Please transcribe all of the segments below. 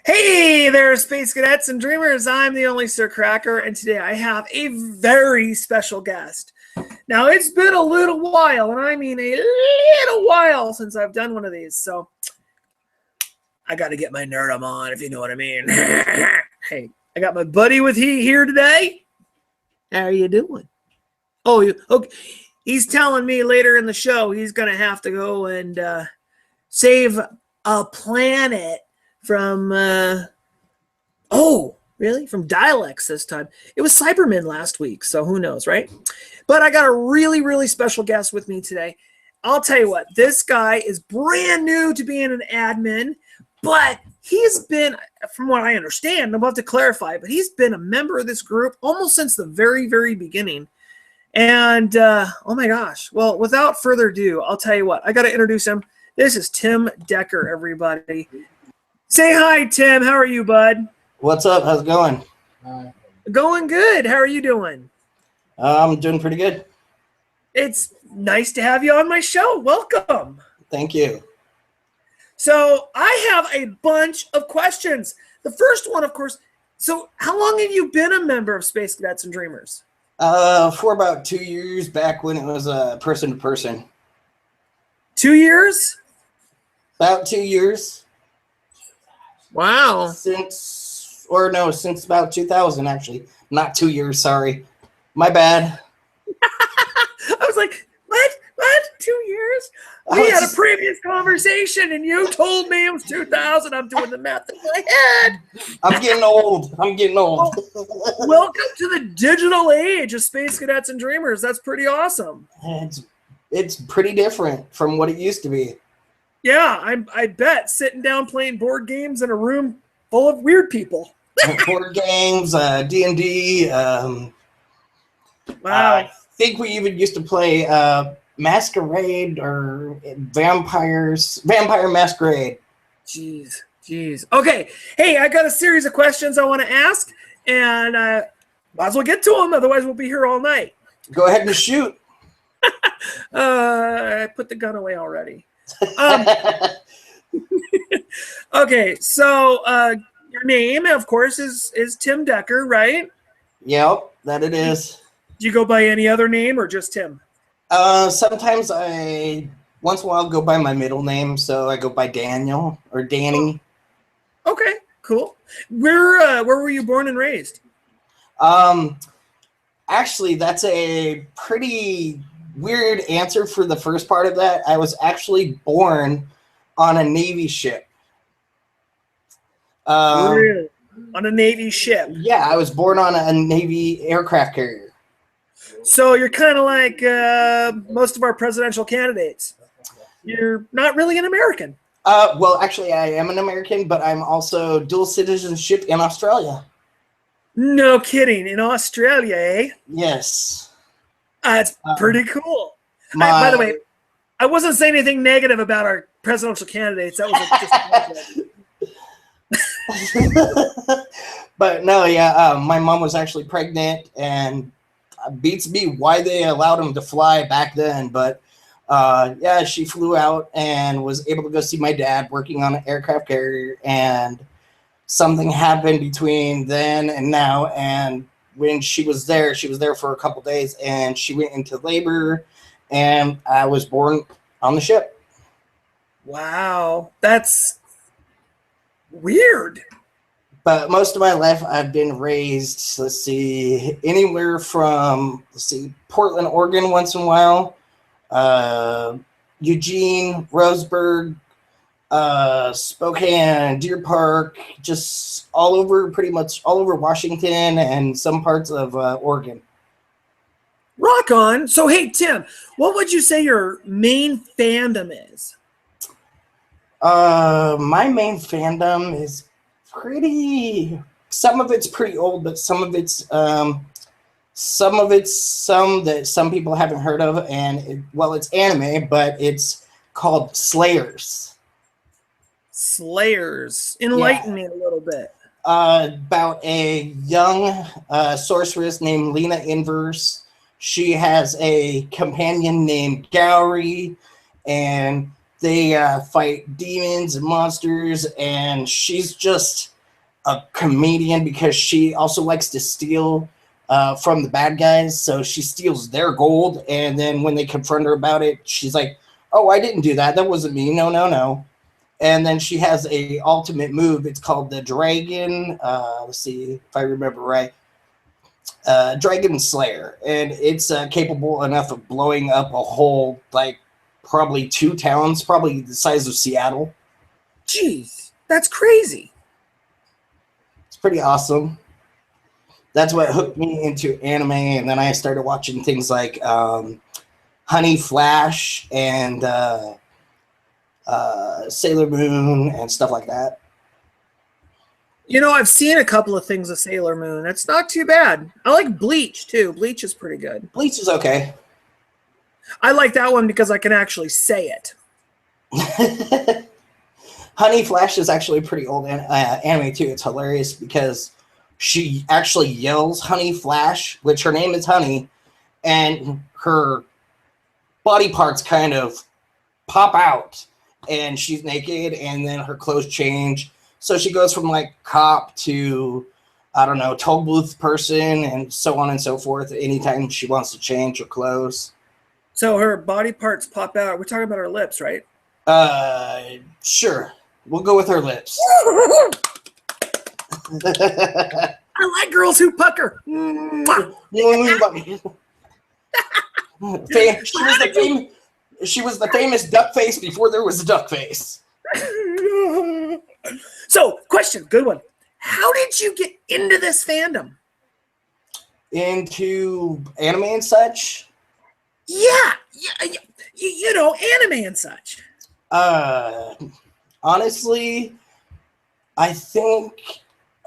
Hey there, Space Cadets and Dreamers. I'm the only Sir Cracker, and today I have a very special guest. Now, it's been a little while, and I mean a little while since I've done one of these, so I got to get my nerdum on, if you know what I mean. Hey, I got my buddy with he here today. How are you doing? Oh, okay. He's telling me later in the show he's going to have to go and save a planet from from Dialects this time. It was Cybermen last week, so who knows, right? But I got a really special guest with me today. I'll tell you what, this guy is brand new to being an admin, but he's been, from what I understand, I'm about to clarify, but he's been a member of this group almost since the very beginning. And oh my gosh, well, without further ado, I'll tell you what, I got to introduce him. This is Tim Decker, everybody. Say hi, Tim. How are you, bud? What's up? How's it going? Going good. How are you doing? I'm doing pretty good. It's nice to have you on my show. Welcome. Thank you. So I have a bunch of questions. The first one, of course, so how long have you been a member of Space Cadets and Dreamers? For about 2 years, back when it was person to person. 2 years? About 2 years. Wow. Since about 2000, actually. Not 2 years, sorry. My bad. I was like, what? 2 years? We had a previous conversation, and you told me it was 2000. I'm doing the math in my head. I'm getting old. Welcome to the digital age of Space Cadets and Dreamers. That's pretty awesome. It's pretty different from what it used to be. Yeah, I bet sitting down playing board games in a room full of weird people. Board games, D&D. Wow. I think we even used to play Masquerade or Vampire Masquerade. Jeez. Okay. Hey, I got a series of questions I want to ask, and might as well get to them. Otherwise, we'll be here all night. Go ahead and shoot. I put the gun away already. Okay, so your name, of course, is Tim Decker, right? Yep, that it is. Do you go by any other name or just Tim? Sometimes once in a while go by my middle name, so I go by Daniel or Danny. Okay, cool. Where were you born and raised? Actually, that's a pretty weird answer for the first part of that. I was actually born on a Navy ship. Really? On a Navy ship? Yeah, I was born on a Navy aircraft carrier. So you're kind of like most of our presidential candidates. You're not really an American. Well, actually, I am an American, but I'm also dual citizenship in Australia. No kidding. In Australia, eh? Yes. That's pretty cool. By the way, I wasn't saying anything negative about our presidential candidates. That was just But no, yeah, my mom was actually pregnant, and beats me why they allowed him to fly back then. But yeah, she flew out and was able to go see my dad working on an aircraft carrier, and something happened between then and now. And when she was there for a couple days, and she went into labor, and I was born on the ship. Wow, that's weird. But most of my life, I've been raised, anywhere from, Portland, Oregon once in a while, Eugene, Roseburg, Spokane, Deer Park, just pretty much all over Washington and some parts of Oregon. Rock on. So, hey, Tim, what would you say your main fandom is? My main fandom is some of it's pretty old, but some that some people haven't heard of, and it's anime, but it's called Slayers. Slayers. Enlighten me a little bit. About a young sorceress named Lena Inverse. She has a companion named Gowry, and they fight demons and monsters, and she's just a comedian because she also likes to steal from the bad guys. So she steals their gold, and then when they confront her about it, she's like, "Oh, I didn't do that. That wasn't me. No, no, no." And then she has a ultimate move. It's called the Dragon. Let's see if I remember right. Dragon Slayer, and it's capable enough of blowing up a whole, like, probably 2 towns, probably the size of Seattle. Jeez, that's crazy. It's pretty awesome. That's what hooked me into anime, and then I started watching things like Honey Flash and Sailor Moon and stuff like that. You know, I've seen a couple of things of Sailor Moon. That's not too bad. I like Bleach, too. Bleach is pretty good. Bleach is okay. I like that one because I can actually say it. Honey Flash is actually a pretty old anime, too. It's hilarious because she actually yells Honey Flash, which her name is Honey, and her body parts kind of pop out, and she's naked, and then her clothes change. So she goes from, like, cop to, I don't know, toll booth person, and so on and so forth, anytime she wants to change her clothes. So her body parts pop out. We're talking about her lips, right? Sure. We'll go with her lips. I like girls who pucker. She was the famous duck face before there was a duck face. So, question, good one. How did you get into this fandom? Into anime and such? Yeah, you know, anime and such. Honestly, I think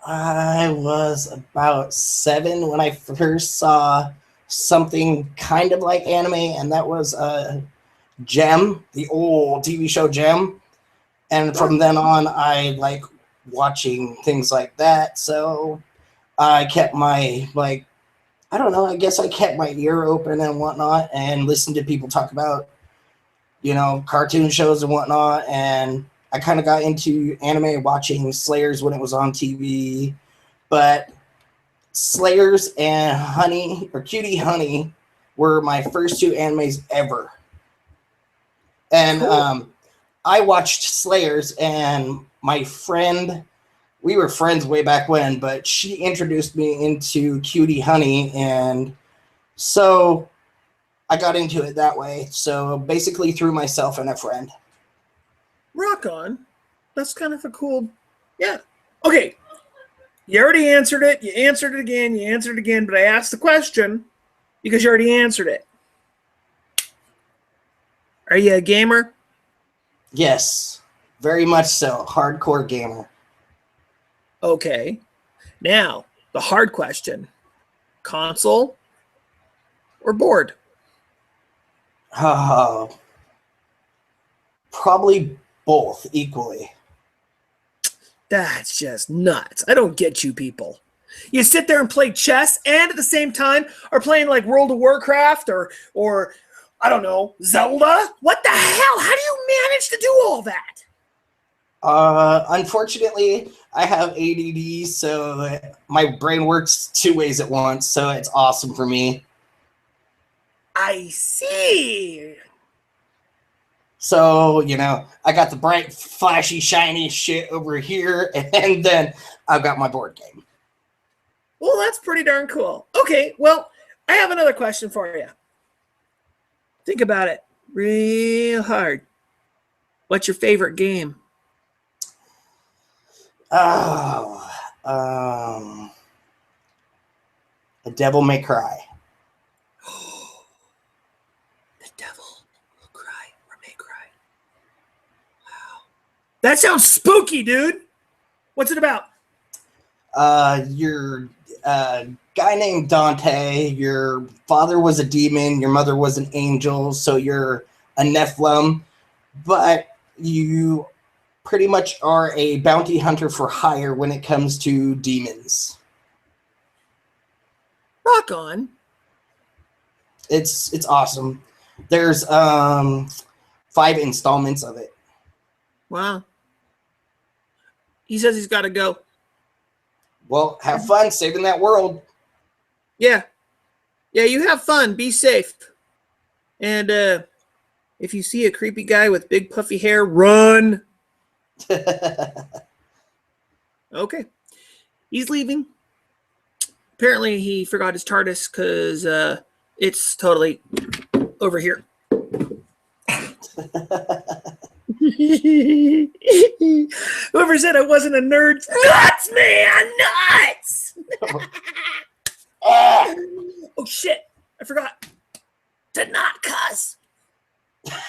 I was about 7 when I first saw something kind of like anime, and that was Gem, the old TV show Gem. And from then on, I like watching things like that. So I kept my, like, I don't know, I guess I kept my ear open and whatnot and listened to people talk about, you know, cartoon shows and whatnot. And I kind of got into anime watching Slayers when it was on TV. But Slayers and Honey, or Cutie Honey, were my first 2 animes ever. And Cool. I watched Slayers, and my friend, we were friends way back when, but she introduced me into Cutie Honey, and so I got into it that way. So basically through myself and a friend. Rock on. That's kind of a cool, yeah. Okay, you already answered it. You answered it again. You answered it again, but I asked the question because you already answered it. Are you a gamer? Yes, very much so. Hardcore gamer. Okay. Now, the hard question. Console or board? Probably both equally. That's just nuts. I don't get you people. You sit there and play chess and at the same time are playing like World of Warcraft or I don't know, Zelda? What the hell? How do you manage to do all that? Unfortunately, I have ADD, so my brain works 2 ways at once, so it's awesome for me. I see. So, you know, I got the bright, flashy, shiny shit over here, and then I've got my board game. Well, that's pretty darn cool. Okay, well, I have another question for you. Think about it real hard. What's your favorite game? Oh, A Devil May Cry. The devil will cry or may cry. Wow. That sounds spooky, dude. What's it about? You're a guy named Dante. Your father was a demon. Your mother was an angel. So you're a Nephilim. But you pretty much are a bounty hunter for hire when it comes to demons. Rock on. It's awesome. There's 5 installments of it. Wow. He says he's got to go. Well, have fun saving that world. Yeah. Yeah, you have fun. Be safe. And if you see a creepy guy with big puffy hair, run. Okay. He's leaving. Apparently he forgot his TARDIS because it's totally over here. Whoever said I wasn't a nerd, nuts, man, nuts. Oh shit! I forgot to not cuss.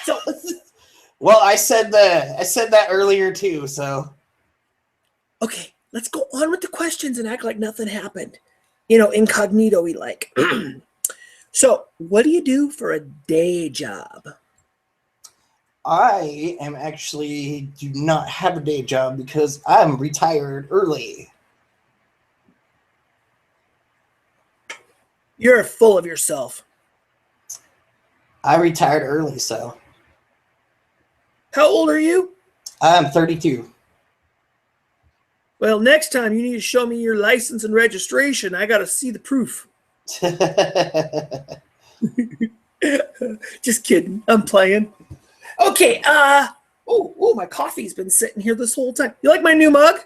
So, well, I said that earlier too. So, okay, let's go on with the questions and act like nothing happened. You know, incognito-y like. So, what do you do for a day job? I am actually do not have a day job because I'm retired early. You're full of yourself. I retired early, so. How old are you? I'm 32. Well, next time you need to show me your license and registration. I got to see the proof. Just kidding. I'm playing. Okay. Oh, my coffee's been sitting here this whole time. You like my new mug?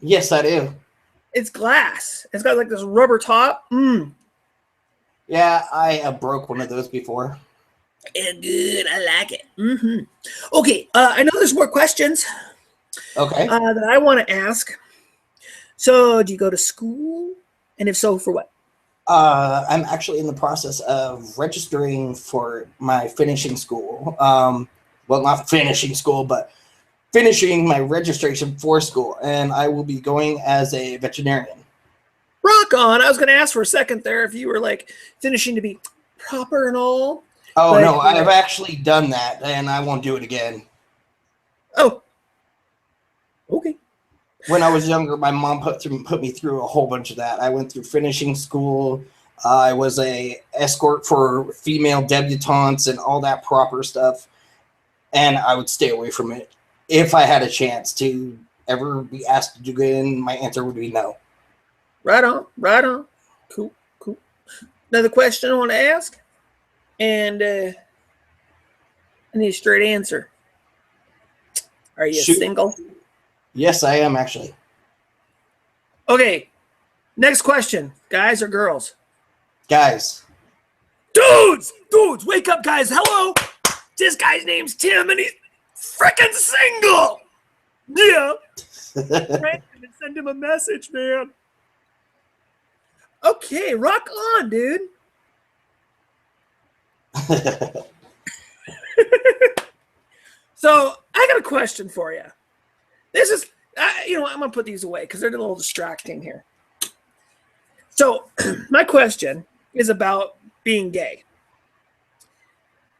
Yes, I do. It's glass. It's got like this rubber top. Yeah, I broke one of those before. Yeah, good. I like it. Okay. I know there's more questions. Okay. That I want to ask. So, do you go to school? And if so, for what? I'm actually in the process of registering for my finishing school. Well, not finishing school, but finishing my registration for school, and I will be going as a veterinarian. Rock on. I was going to ask for a second there if you were like finishing to be proper and all. Oh, but, no, I've actually done that, and I won't do it again. Oh. Okay. When I was younger, my mom put me through a whole bunch of that. I went through finishing school. I was a escort for female debutantes and all that proper stuff. And I would stay away from it. If I had a chance to ever be asked to do it again, my answer would be no. Right on. Right on. Cool. Cool. Another question I want to ask. And I need a straight answer. Are you single? Yes, I am actually. Okay. Next question. Guys or girls? Guys. Dudes! Dudes! Wake up, guys. Hello! This guy's name's Tim, and he's freaking single! Yeah. Right? Send him a message, man. Okay, rock on, dude. So, I got a question for you. This is, I'm going to put these away because they're a little distracting here. So, my question is about being gay.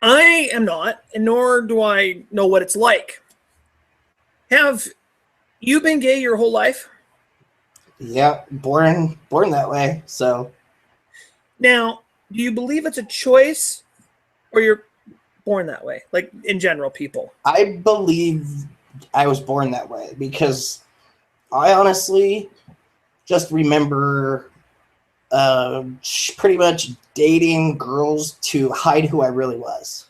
I am not, and nor do I know what it's like. Have you been gay your whole life? Yeah, born that way, so. Now, do you believe it's a choice or you're born that way? Like, in general, people. I believe I was born that way because I honestly just remember pretty much dating girls to hide who I really was.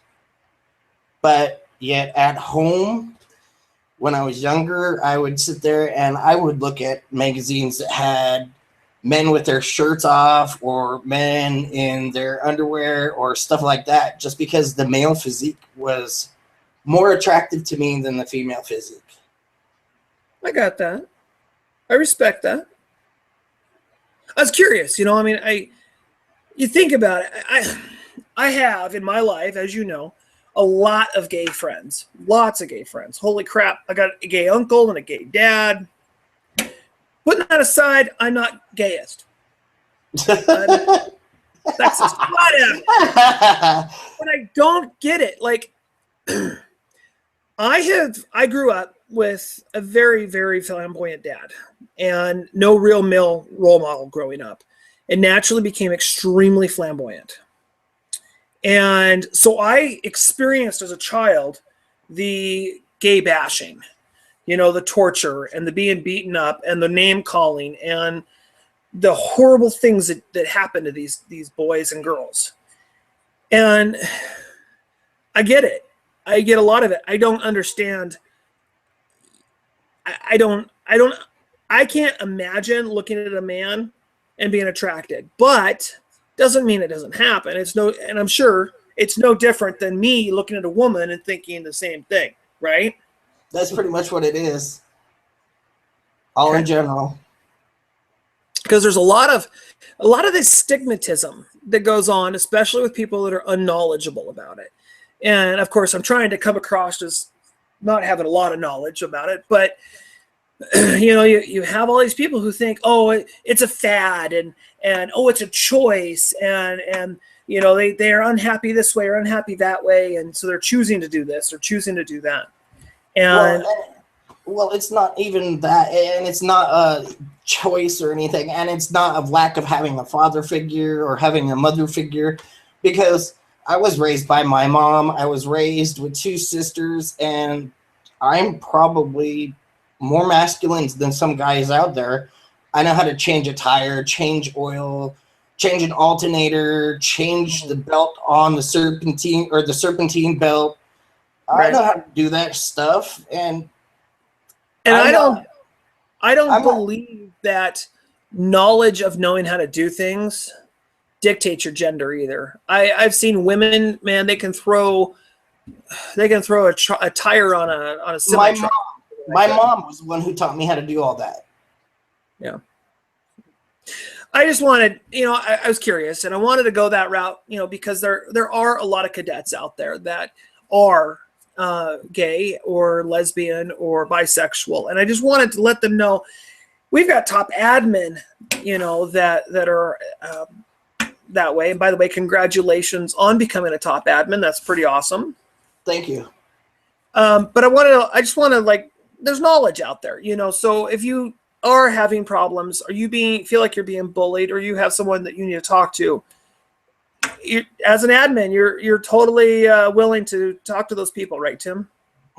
But yet at home, when I was younger, I would sit there and I would look at magazines that had men with their shirts off or men in their underwear or stuff like that, just because the male physique was more attractive to me than the female physique. I got that. I respect that. I was curious, you think about it. I have in my life, as you know, a lot of gay friends. Lots of gay friends. Holy crap. I got a gay uncle and a gay dad. Putting that aside, I'm not gayest. Sexist. Whatever. But I don't get it. Like, I grew up with a very, very flamboyant dad and no real male role model growing up, and naturally became extremely flamboyant. And so I experienced as a child the gay bashing, You know, the torture and the being beaten up and the name calling and the horrible things that happen to these boys and girls. And I get it. I get a lot of it. I don't understand. I can't imagine looking at a man and being attracted, but doesn't mean it doesn't happen. And I'm sure it's no different than me looking at a woman and thinking the same thing, right? That's pretty much what it is. All in general. Because there's a lot of this stigmatism that goes on, especially with people that are unknowledgeable about it. And of course, I'm trying to come across as not having a lot of knowledge about it, but you know, you have all these people who think, oh, it's a fad, and oh, it's a choice, and you know, they are unhappy this way or unhappy that way, and so they're choosing to do this or choosing to do that. And well, it's not even that, and it's not a choice or anything, and it's not a lack of having a father figure or having a mother figure, because I was raised by my mom. I was raised with 2 sisters, and I'm probably more masculine than some guys out there. I know how to change a tire, change oil, change an alternator, change the belt on the serpentine belt. Right. I know how to do that stuff, and I don't believe that knowledge of knowing how to do things dictates your gender either. I've seen women, man, they can throw a tire on a semi truck. My mom was the one who taught me how to do all that. Yeah. I just wanted, you know, I was curious, and I wanted to go that route, you know, because there are a lot of cadets out there that are gay or lesbian or bisexual, and I just wanted to let them know we've got top admin, you know, that are that way. And by the way, congratulations on becoming a top admin. That's pretty awesome. Thank you. But I just want to, like, there's knowledge out there, you know, so if you are having problems, or feel like you're being bullied, or you have someone that you need to talk to, as an admin, you're totally willing to talk to those people, right, Tim?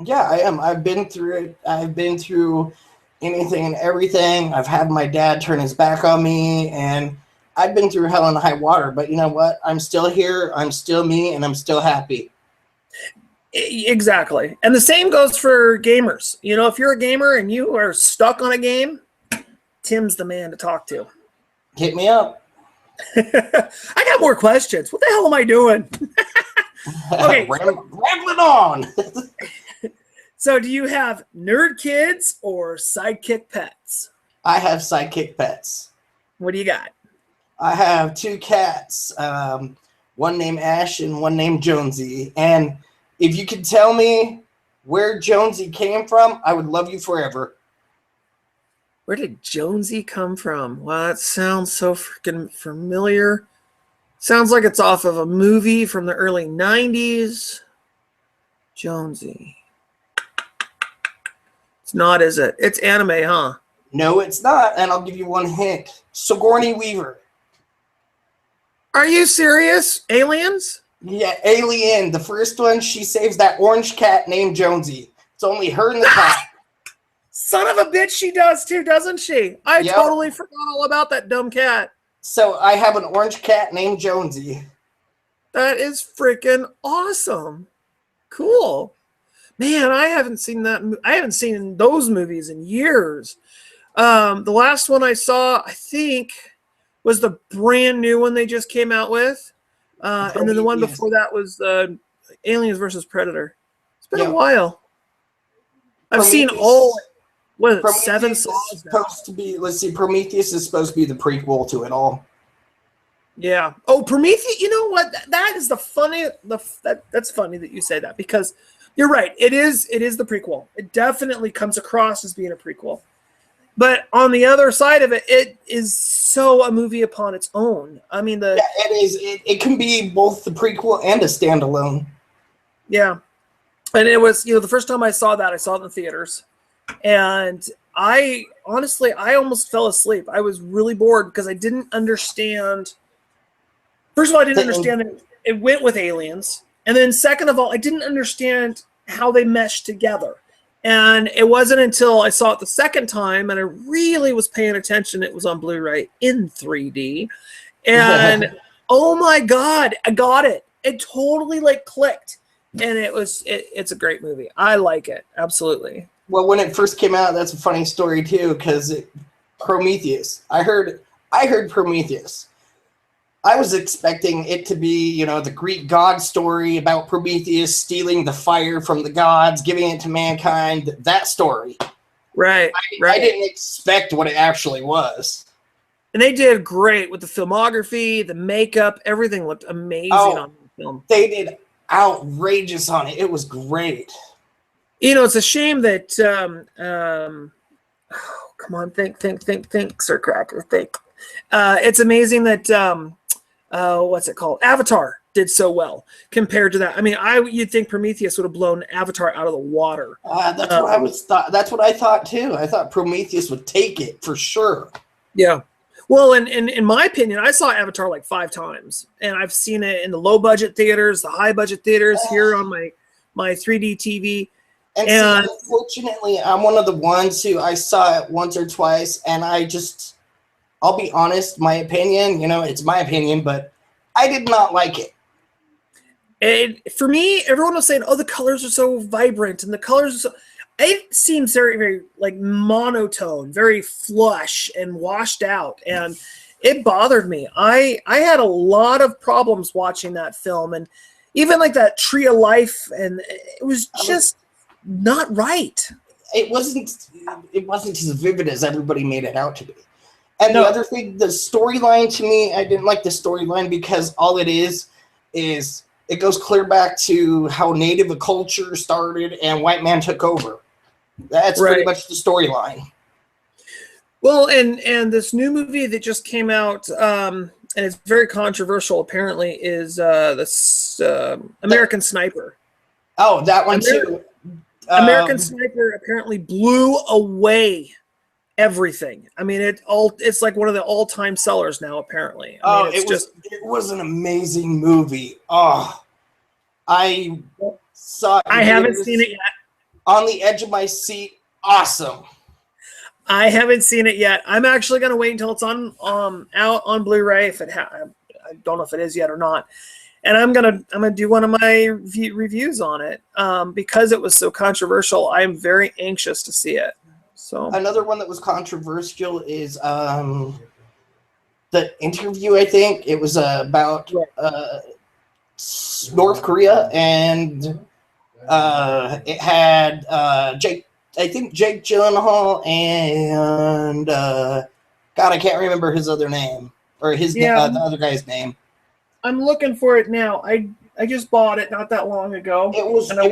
Yeah, I am. I've been through it. I've been through anything and everything. I've had my dad turn his back on me, and I've been through hell and high water. But you know what? I'm still here. I'm still me, and I'm still happy. Exactly. And the same goes for gamers. You know, if you're a gamer and you are stuck on a game, Tim's the man to talk to. Hit me up. I got more questions. What the hell am I doing? Okay. Rambling on. So do you have nerd kids or sidekick pets? I have sidekick pets. What do you got? I have 2 cats, one named Ash and one named Jonesy. And if you could tell me where Jonesy came from, I would love you forever. Where did Jonesy come from? Well, that sounds so freaking familiar. Sounds like it's off of a movie from the early 90s. Jonesy. It's not, is it? It's anime, huh? No, it's not. And I'll give you one hint. Sigourney Weaver. Are you serious? Aliens? Yeah, Alien. The first one, she saves that orange cat named Jonesy. It's only her and the cat. Son of a bitch, she does too, doesn't she? I totally forgot all about that dumb cat. So I have an orange cat named Jonesy. That is freaking awesome. Cool. Man, I haven't seen that. I haven't seen those movies in years. The last one I saw, I think, was the brand new one they just came out with. And then the one before that was Aliens versus Predator. It's been a while. I've seen all, what, Prometheus 7 is songs now. supposed to be, let's see, Prometheus is supposed to be the prequel to it all. Yeah. Oh, Prometheus, you know what? That is the funny, that's funny that you say that, because you're right. It is the prequel. It definitely comes across as being a prequel. But on the other side of it, it is so a movie upon its own. I mean, it is. It can be both the prequel and a standalone. Yeah. And it was, the first time I saw that, I saw it in the theaters. And I almost fell asleep. I was really bored because I didn't understand. First of all, I didn't understand that it went with aliens. And then second of all, I didn't understand how they meshed together. And it wasn't until I saw it the second time and I really was paying attention, it was on Blu-ray in 3D. And oh my God, I got it. It totally like clicked. And it's a great movie. I like it. Absolutely. Well, when it first came out, that's a funny story too, because Prometheus. I heard Prometheus. I was expecting it to be, you know, the Greek god story about Prometheus stealing the fire from the gods, giving it to mankind. That story. Right. I didn't expect what it actually was. And they did great with the filmography, the makeup, everything looked amazing on the film. They did outrageous on it. It was great. You know, it's a shame that come on, think, Sir Cracker, think. It's amazing that what's it called? Avatar did so well compared to that. I mean, you'd think Prometheus would have blown Avatar out of the water. That's what I thought too. I thought Prometheus would take it for sure. Yeah. Well, in my opinion, I saw Avatar like 5 times, and I've seen it in the low budget theaters, the high budget theaters, here on my 3D TV. And see, unfortunately, I'm one of the ones who I saw it once or twice, and I'll be honest, my opinion, you know, it's my opinion, but I did not like it. And for me, everyone was saying, oh, the colors are so vibrant, and the colors are so... It seems very, very like monotone, very flush and washed out, and it bothered me. I had a lot of problems watching that film, and even like that Tree of Life, and it was just not right. It wasn't as vivid as everybody made it out to be. And the other thing, the storyline, to me, I didn't like the storyline because all it is it goes clear back to how native a culture started and white man took over. That's pretty much the storyline. Well, and this new movie that just came out, and it's very controversial apparently, is this American Sniper. Oh, that one too. American Sniper apparently blew away everything. I mean, it's like one of the all-time sellers now, apparently. I mean, it was an amazing movie. Oh, I saw it. I haven't seen it yet. On the edge of my seat. Awesome. I haven't seen it yet. I'm actually going to wait until it's on out on Blu-ray. I don't know if it is yet or not. And I'm gonna do one of my reviews on it because it was so controversial. I'm very anxious to see it. So another one that was controversial is the Interview. I think it was about North Korea, and it had Jake Gyllenhaal and God, I can't remember his other name or the other guy's name. I'm looking for it now. I just bought it not that long ago. It was a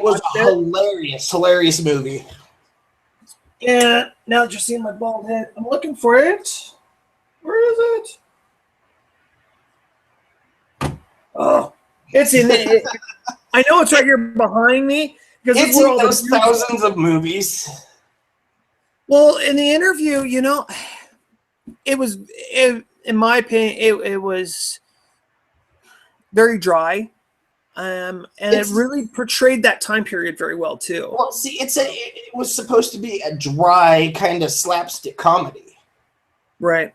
hilarious movie. Yeah, now that you're seeing my bald head, I'm looking for it. Where is it? Oh, it's in it. I know it's right here behind me because it's in those thousands of movies. Well, in the Interview, you know, in my opinion, it was very dry, and it really portrayed that time period very well too. Well, see, it was supposed to be a dry kind of slapstick comedy, right?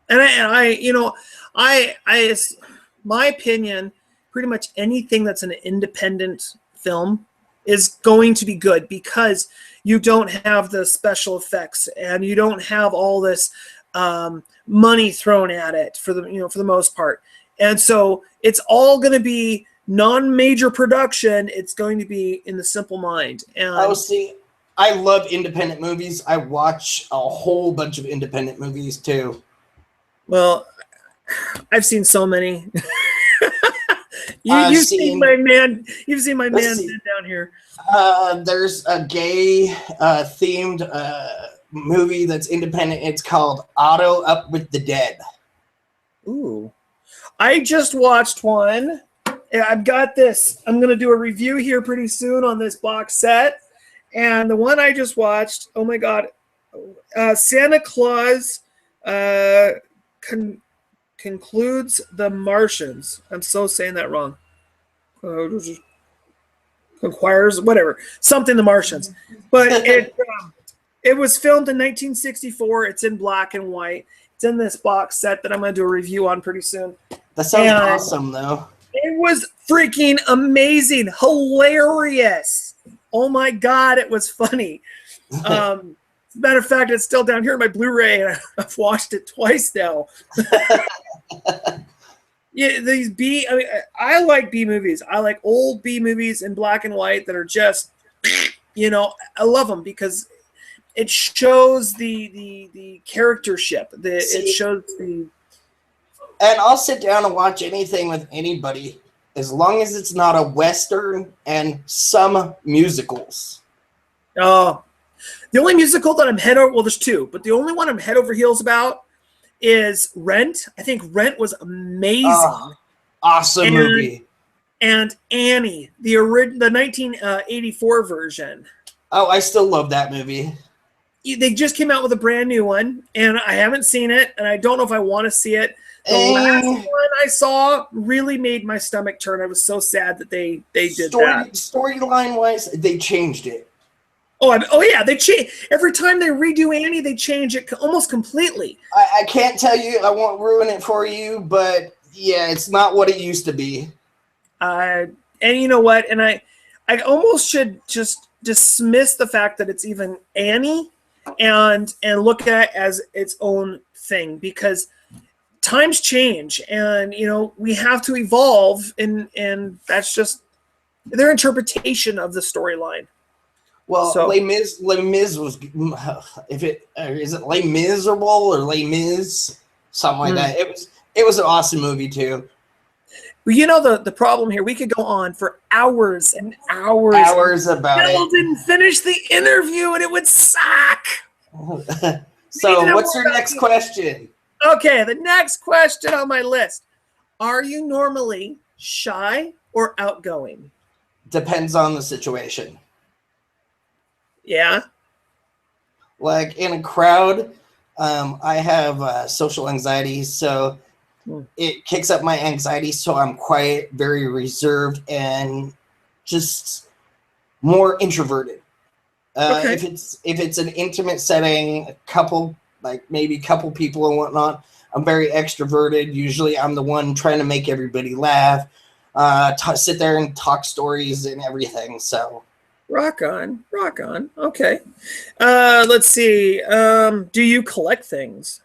And I my opinion, pretty much anything that's an independent film is going to be good because you don't have the special effects and you don't have all this money thrown at it for the most part. And so it's all going to be non-major production. It's going to be in the Simple Mind. And I love independent movies. I watch a whole bunch of independent movies too. Well, I've seen so many. You've seen my man down here. There's a gay themed movie that's independent. It's called Auto Up with the Dead. Ooh. I just watched one. I've got this. I'm going to do a review here pretty soon on this box set. And the one I just watched, oh my God, Santa Claus concludes The Martians. I'm so saying that wrong. Conquires, whatever, something the Martians. But it was filmed in 1964. It's in black and white. It's in this box set that I'm going to do a review on pretty soon. That sounds awesome, though. It was freaking amazing, hilarious. Oh my God, it was funny. As a matter of fact, it's still down here in my Blu-ray, and I've watched it twice now. Yeah, these B. I mean, I like B movies. I like old B movies in black and white that are just, you know, I love them because it shows the charactership. It shows the. And I'll sit down and watch anything with anybody as long as it's not a Western and some musicals. Oh, the only musical that I'm head over, well, there's two, but the only one I'm head over heels about is Rent. I think Rent was amazing. Awesome movie. And Annie, the 1984 version. Oh, I still love that movie. They just came out with a brand new one, and I haven't seen it, and I don't know if I want to see it. The last one I saw really made my stomach turn. I was so sad that they did that. Storyline-wise, they changed it. Oh yeah, they change every time they redo Annie. They change it almost completely. I can't tell you. I won't ruin it for you, but yeah, it's not what it used to be. And you know what? And I almost should just dismiss the fact that it's even Annie, and look at it as its own thing, because times change, and you know we have to evolve, and that's just their interpretation of the storyline. Well, so, Les Mis was, if it is it Les Miserables or Les Mis, something like that. It was an awesome movie too. Well, you know the problem here, we could go on for hours and hours. Hours about it. Still didn't finish the interview, and it would suck. So, what's your next question? Okay, the next question on my list: are you normally shy or outgoing? Depends on the situation. Yeah. Like in a crowd, I have social anxiety, so it kicks up my anxiety. So I'm quiet, very reserved, and just more introverted. Okay. If it's an intimate setting, maybe a couple people and whatnot, I'm very extroverted. Usually, I'm the one trying to make everybody laugh, sit there and talk stories and everything. So. Rock on. Okay. Let's see. Do you collect things?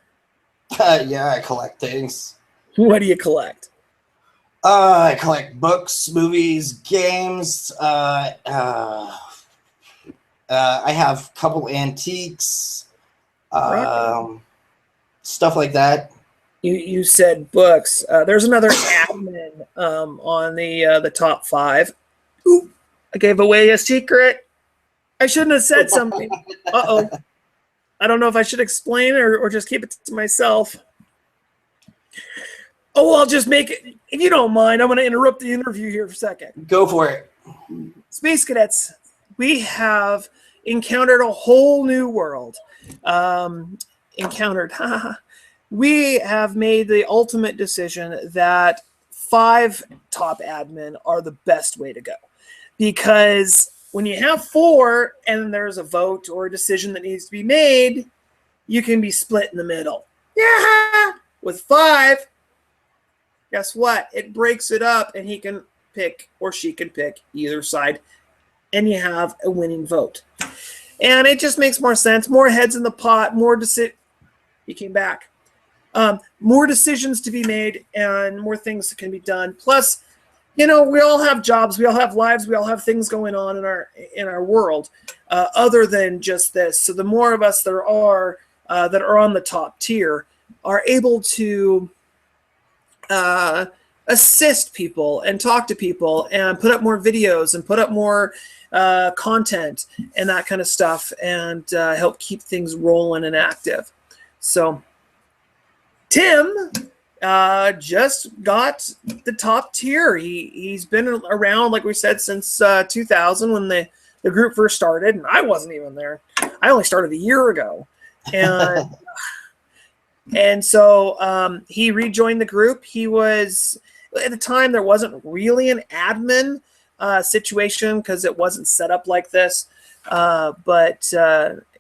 Yeah, I collect things. What do you collect? I collect books, movies, games. I have a couple antiques, stuff like that. You said books. There's another admin on the top 5. Ooh. I gave away a secret. I shouldn't have said something. Uh-oh. I don't know if I should explain or just keep it to myself. Oh, I'll just make it. If you don't mind, I'm going to interrupt the interview here for a second. Go for it. Space Cadets, we have encountered a whole new world. We have made the ultimate decision that 5 top admin are the best way to go. Because when you have 4 and there's a vote or a decision that needs to be made, you can be split in the middle. Yeah. With 5, guess what? It breaks it up, and he can pick or she can pick either side, and you have a winning vote. And it just makes more sense. More heads in the pot, He came back. More decisions to be made, and more things that can be done. Plus, you know, we all have jobs, we all have lives, we all have things going on in our world other than just this. So the more of us there are that are on the top tier are able to assist people and talk to people and put up more videos and put up more content and that kind of stuff, and help keep things rolling and active. So Tim just got the top tier. He's been around, like we said, since 2000 when the group first started, and I wasn't even there. I only started a year ago, and and so he rejoined the group. He was, at the time, there wasn't really an admin, situation because it wasn't set up like this. But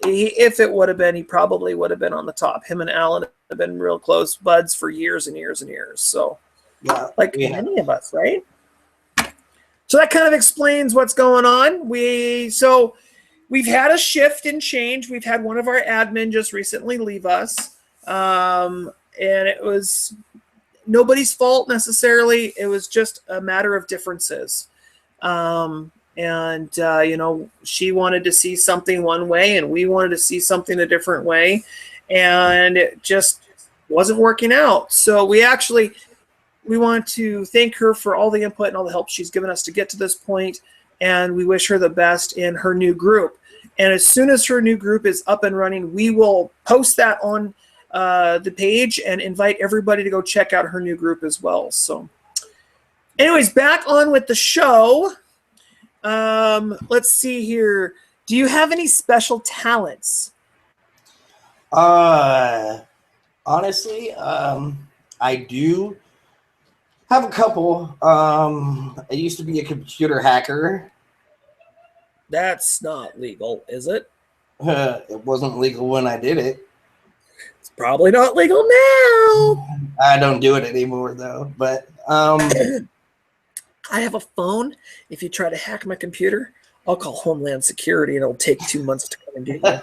if it would have been, he probably would have been on the top. Him and Alan have been real close buds for years and years and years. So, Yeah, like many of us, right? So that kind of explains what's going on. We've had a shift and change. We've had one of our admin just recently leave us, and it was nobody's fault necessarily. It was just a matter of differences. She wanted to see something one way and we wanted to see something a different way, and it just wasn't working out. So we want to thank her for all the input and all the help she's given us to get to this point, and we wish her the best in her new group. And as soon as her new group is up and running, we will post that on the page and invite everybody to go check out her new group as well. So anyways, back on with the show. Let's see here. Do you have any special talents? Honestly, I do have a couple. I used to be a computer hacker. That's not legal, is it? It wasn't legal when I did it. It's probably not legal now. I don't do it anymore though, but I have a phone. If you try to hack my computer, I'll call Homeland Security and it'll take 2 months to come and get you.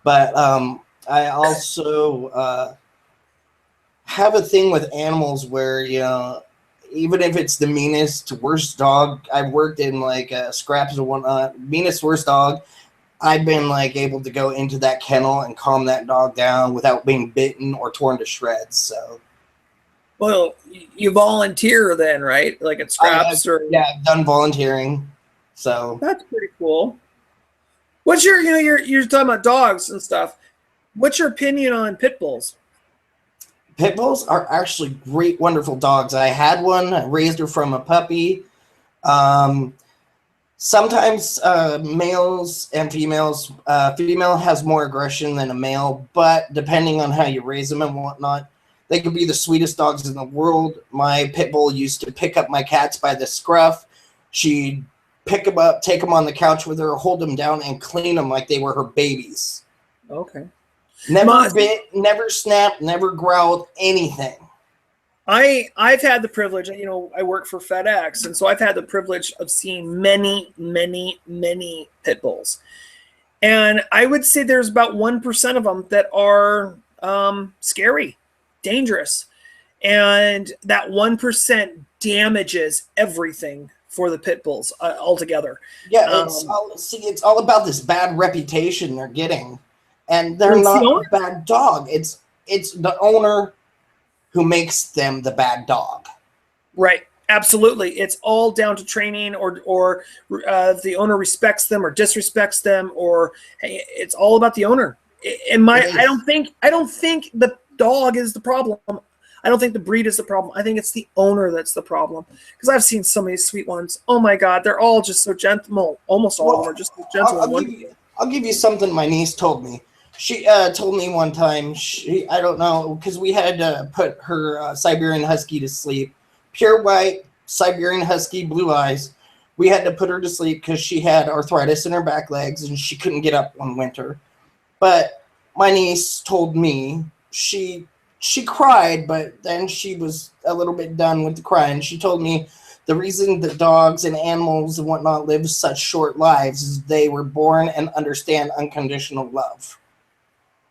But I also have a thing with animals where, even if it's the meanest, worst dog, I've worked in like scraps and whatnot, meanest, worst dog, I've been like able to go into that kennel and calm that dog down without being bitten or torn to shreds. So, well, you volunteer then, right? Like at scraps yeah, I've done volunteering. So that's pretty cool. What's you're talking about dogs and stuff. What's your opinion on pit bulls? Pit bulls are actually great, wonderful dogs. I had one, I raised her from a puppy. Sometimes males and females, female has more aggression than a male, but depending on how you raise them and whatnot, they could be the sweetest dogs in the world. My pit bull used to pick up my cats by the scruff. She'd pick them up, take them on the couch with her, hold them down, and clean them like they were her babies. Okay. Never bit, never snapped, never growled, anything. I've had the privilege, I work for FedEx, and so I've had the privilege of seeing many, many, many pit bulls. And I would say there's about 1% of them that are scary, dangerous. And that 1% damages everything for the pit bulls altogether. Yeah, it's all about this bad reputation they're getting. And they're not a bad dog. It's the owner who makes them the bad dog. Right. Absolutely. It's all down to training or the owner respects them or disrespects them, or hey, it's all about the owner. I don't think the dog is the problem. I don't think the breed is the problem. I think it's the owner that's the problem. Because I've seen so many sweet ones. Oh my God, they're all just so gentle. Almost all of them are just so gentle. I'll give you something my niece told me. She told me one time, I don't know, because we had to put her Siberian Husky to sleep. Pure white, Siberian Husky, blue eyes. We had to put her to sleep because she had arthritis in her back legs and she couldn't get up one winter. But my niece told me she cried, but then she was a little bit done with the crying. She told me the reason that dogs and animals and whatnot live such short lives is they were born and understand unconditional love.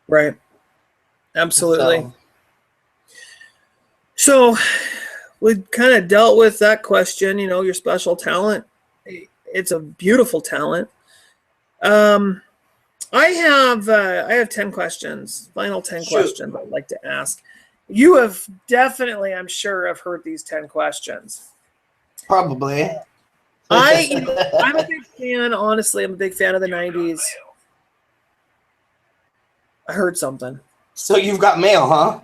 Right. Absolutely. So we kind of dealt with that question, your special talent. It's a beautiful talent. I have 10 questions, final 10 questions I'd like to ask. You have definitely, I'm sure, have heard these 10 questions. Probably. I'm a big fan, honestly, I'm a big fan of the 90s. I heard something. So you've got mail, huh?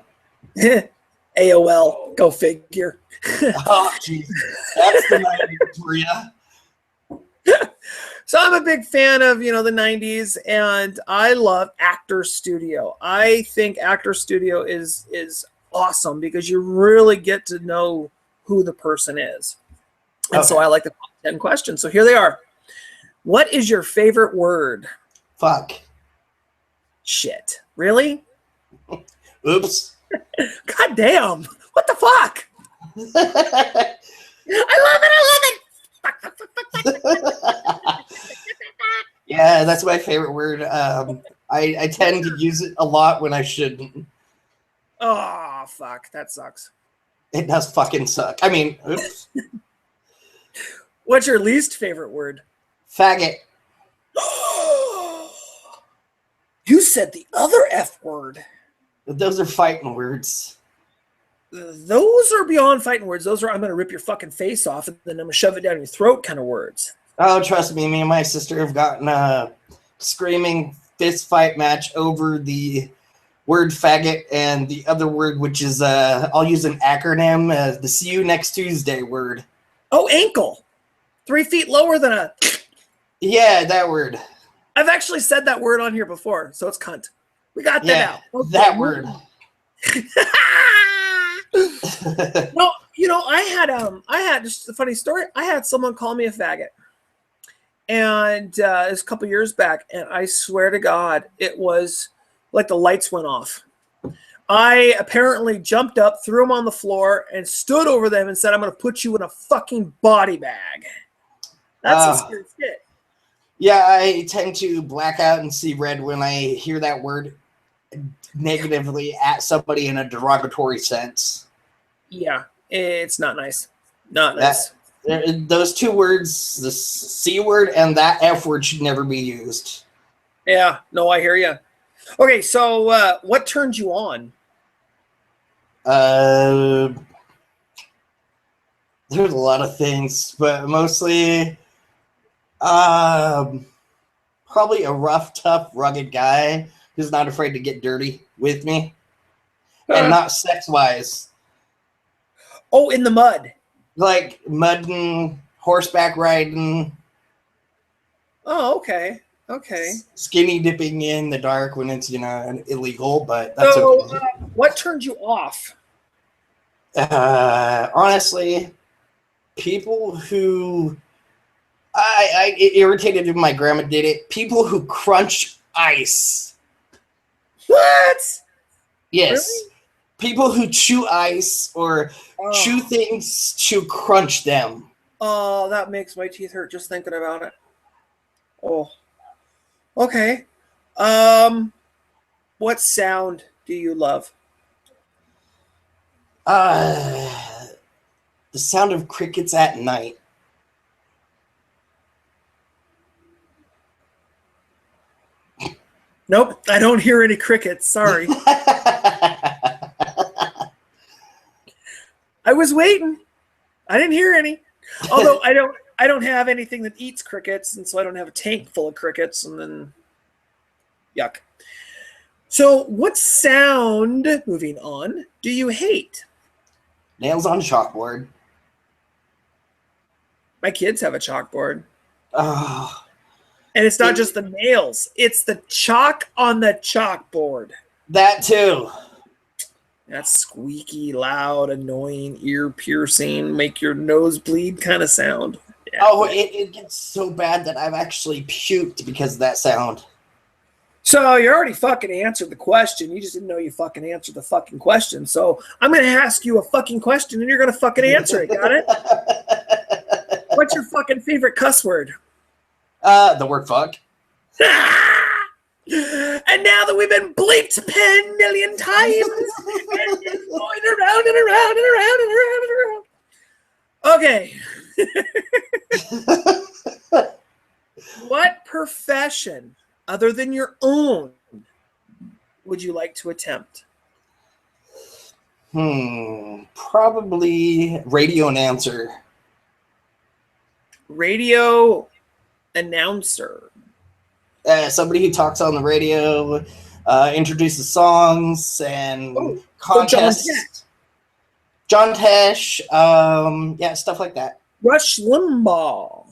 AOL, go figure. Oh, jeez. That's the 90s for you. So I'm a big fan of, the 90s, and I love Actor Studio. I think Actor Studio is awesome because you really get to know who the person is. And so I like the top 10 questions. So here they are. What is your favorite word? Fuck. Shit. Really? Oops. God damn. What the fuck? I love it. Fuck, fuck, fuck, fuck, fuck. Yeah, that's my favorite word. I tend to use it a lot when I shouldn't. Oh, fuck. That sucks. It does fucking suck. I mean, oops. What's your least favorite word? Faggot. You said the other F word. Those are fighting words. Those are beyond fighting words. Those are I'm going to rip your fucking face off and then I'm going to shove it down your throat kind of words. Oh, trust me, me and my sister have gotten a screaming fist fight match over the word faggot and the other word, which is, I'll use an acronym, the see you next Tuesday word. Oh, ankle. 3 feet lower than a... Yeah, that word. I've actually said that word on here before, so it's cunt. We got that out. Okay. That word. No, you know, I had just a funny story. I had someone call me a faggot. And it was a couple years back, and I swear to God, it was like the lights went off. I apparently jumped up, threw them on the floor, and stood over them and said, I'm going to put you in a fucking body bag. That's some scary shit. Yeah, I tend to black out and see red when I hear that word negatively at somebody in a derogatory sense. Yeah, it's not nice. Not nice. Those two words, the C word and that F word, should never be used. Yeah, no, I hear you. Okay, so what turns you on? There's a lot of things, but mostly probably a rough, tough, rugged guy who's not afraid to get dirty with me. And not sex-wise. Oh, in the mud. Like mudding, horseback riding. Oh, okay. Okay. Skinny dipping in the dark when it's, illegal, but that's okay. What turned you off? Honestly, people who it irritated if my grandma did it. People who crunch ice. What? Yes. Really? People who chew ice or chew things to crunch them. Oh, that makes my teeth hurt just thinking about it. Oh. Okay. What sound do you love? The sound of crickets at night. Nope, I don't hear any crickets. Sorry. I was waiting. I didn't hear any. Although I don't have anything that eats crickets, and so I don't have a tank full of crickets, and then yuck. So what sound, moving on, do you hate? Nails on chalkboard. My kids have a chalkboard. Oh. And it's not just the nails, it's the chalk on the chalkboard. That too. That's squeaky, loud, annoying, ear-piercing, make your nose bleed kind of sound. Yeah. Oh, it gets so bad that I've actually puked because of that sound. So you already fucking answered the question. You just didn't know you fucking answered the fucking question. So I'm going to ask you a fucking question, and you're going to fucking answer it. Got it? What's your fucking favorite cuss word? The word fuck. And now that we've been bleeped 10 million times, and it's going around and around and around and around and around. Okay. What profession, other than your own, would you like to attempt? Probably radio announcer. Radio announcer. Somebody who talks on the radio, introduces songs and contests. John Tesh, yeah, stuff like that. Rush Limbaugh.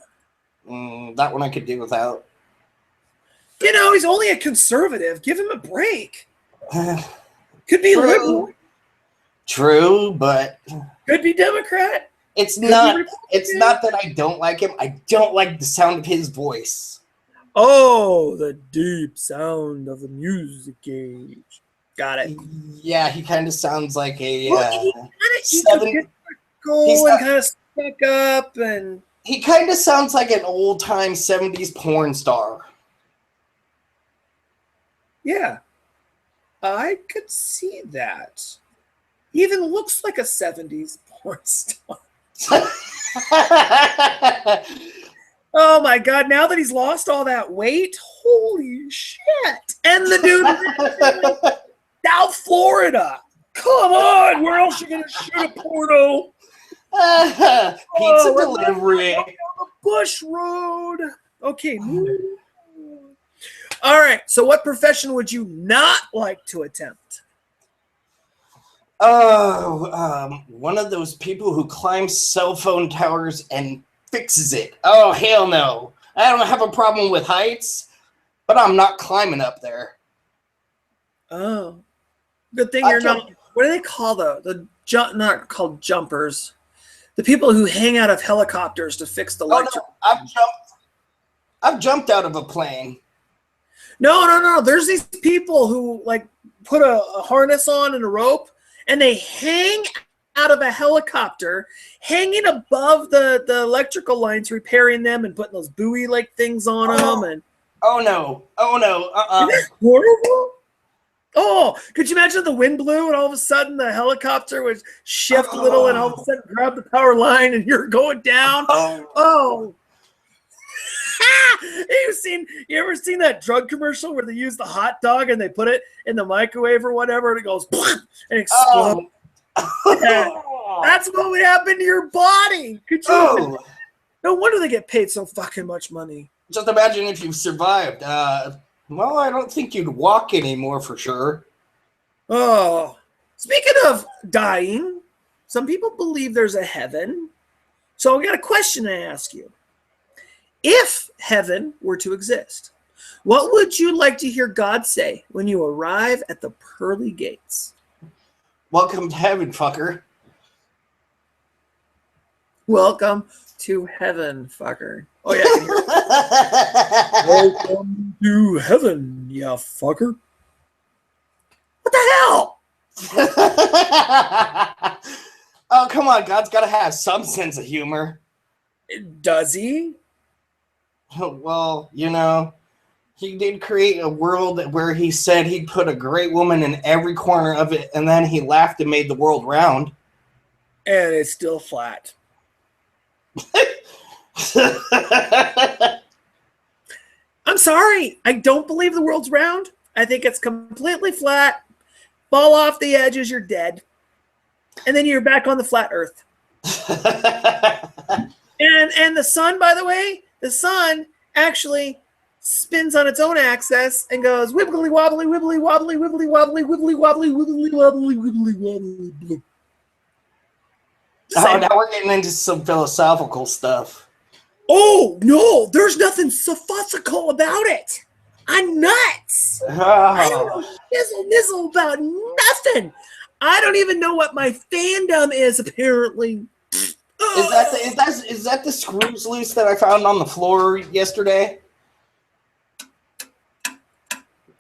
That one I could do without. You know, he's only a conservative. Give him a break. Could be liberal. True, but... Could be Democrat. It's Could be not. It's Republican. not that I don't like him. I don't like the sound of his voice. Oh, the deep sound of the music age. Got it. Yeah, he kind of sounds like a Well, he could seven. get He's cool and not, kind of stuck up and he kind of sounds like an old time 70s porn star. yeah, I could see that. He even looks like a 70s porn star. Oh my god, now that he's lost all that weight, holy shit. And the dude South Florida. Come on, where else are you gonna shoot a porno? Pizza delivery. Bush Road. Okay. All right. So, what profession would you not like to attempt? Oh, one of those people who climbs cell phone towers and fixes it. Oh, hell no. I don't have a problem with heights, but I'm not climbing up there. Oh, good thing you're not. What do they call the jump? Not called jumpers. The people who hang out of helicopters to fix the electric. Oh, no, I've jumped out of a plane. No. There's these people who like put a harness on and a rope, and they hang out of a helicopter, hanging above the electrical lines, repairing them and putting those buoy like things on them. And oh no, isn't that horrible? Oh, could you imagine the wind blew and all of a sudden the helicopter would shift a little and all of a sudden grab the power line and you're going down? Oh. You ever seen that drug commercial where they use the hot dog and they put it in the microwave or whatever and it goes and explodes? That's what would happen to your body. Could you? No wonder they get paid so fucking much money. Just imagine if you survived. Well, I don't think you'd walk anymore for sure. Oh, speaking of dying, some people believe there's a heaven. So I got a question to ask you. If heaven were to exist, what would you like to hear God say when you arrive at the pearly gates? Welcome to heaven, fucker. Welcome to heaven, fucker. Oh, yeah. I can hear it. Welcome to heaven, ya fucker. What the hell? Oh, come on. God's got to have some sense of humor. Does he? Well, you know, he did create a world where he said he'd put a great woman in every corner of it, and then he laughed and made the world round. And it's still flat. I'm sorry. I don't believe the world's round. I think it's completely flat. Fall off the edges, you're dead. And then you're back on the flat earth. And the sun, by the way, the sun actually spins on its own axis and goes wibbly wobbly, wibbly wobbly, wibbly wobbly, wibbly wobbly, wibbly wobbly, wibbly wobbly. Oh, now we're getting into some philosophical stuff. Oh, no, there's nothing sophistical about it. I'm nuts. Oh. I don't know nizzle about nothing. I don't even know what my fandom is, apparently. Is that the screws loose that I found on the floor yesterday?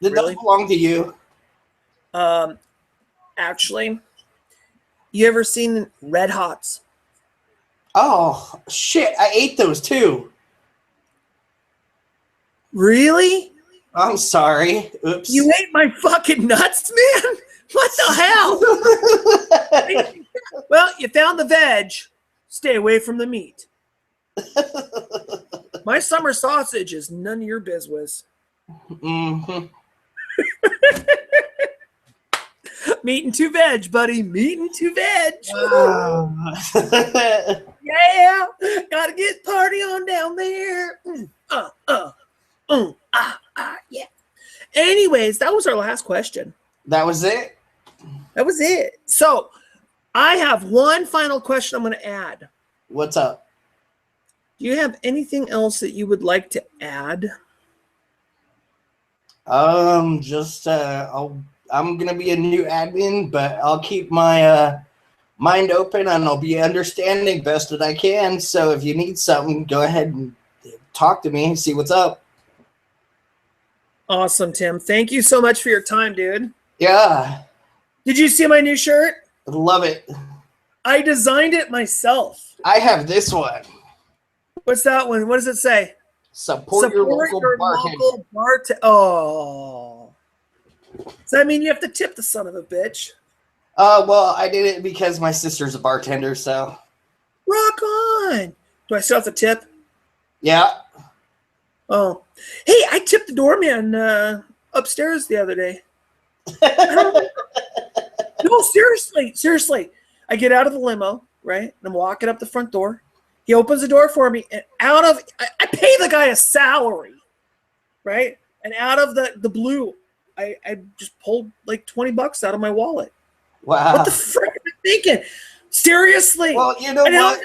Did those belong to you? Actually, you ever seen Red Hots? Oh, shit. I ate those too. Really? I'm sorry. Oops. You ate my fucking nuts, man? What the hell? Well, you found the veg. Stay away from the meat. My summer sausage is none of your business. Mm-hmm. Meat and two veg, buddy. Meat and two veg. Yeah. Gotta get party on down there. Yeah. Anyways, that was our last question. That was it? That was it. So I have one final question I'm going to add. What's up? Do you have anything else that you would like to add? I'm gonna be a new admin, but I'll keep my mind open and I'll be understanding best that I can. So if you need something, go ahead and talk to me and see what's up. Awesome, Tim. Thank you so much for your time, dude. Yeah. Did you see my new shirt? Love it. I designed it myself. I have this one. What's that one? What does it say? Support your local bartender. Oh. Does that mean you have to tip the son of a bitch? Well, I did it because my sister's a bartender, so. Rock on. Do I still have to tip? Yeah. Oh. Hey, I tipped the doorman upstairs the other day. No, seriously. I get out of the limo, right? And I'm walking up the front door. He opens the door for me, and I pay the guy a salary, right? And out of the blue, I just pulled like $20 out of my wallet. Wow. What the frick am I thinking? Seriously. Well, you know what?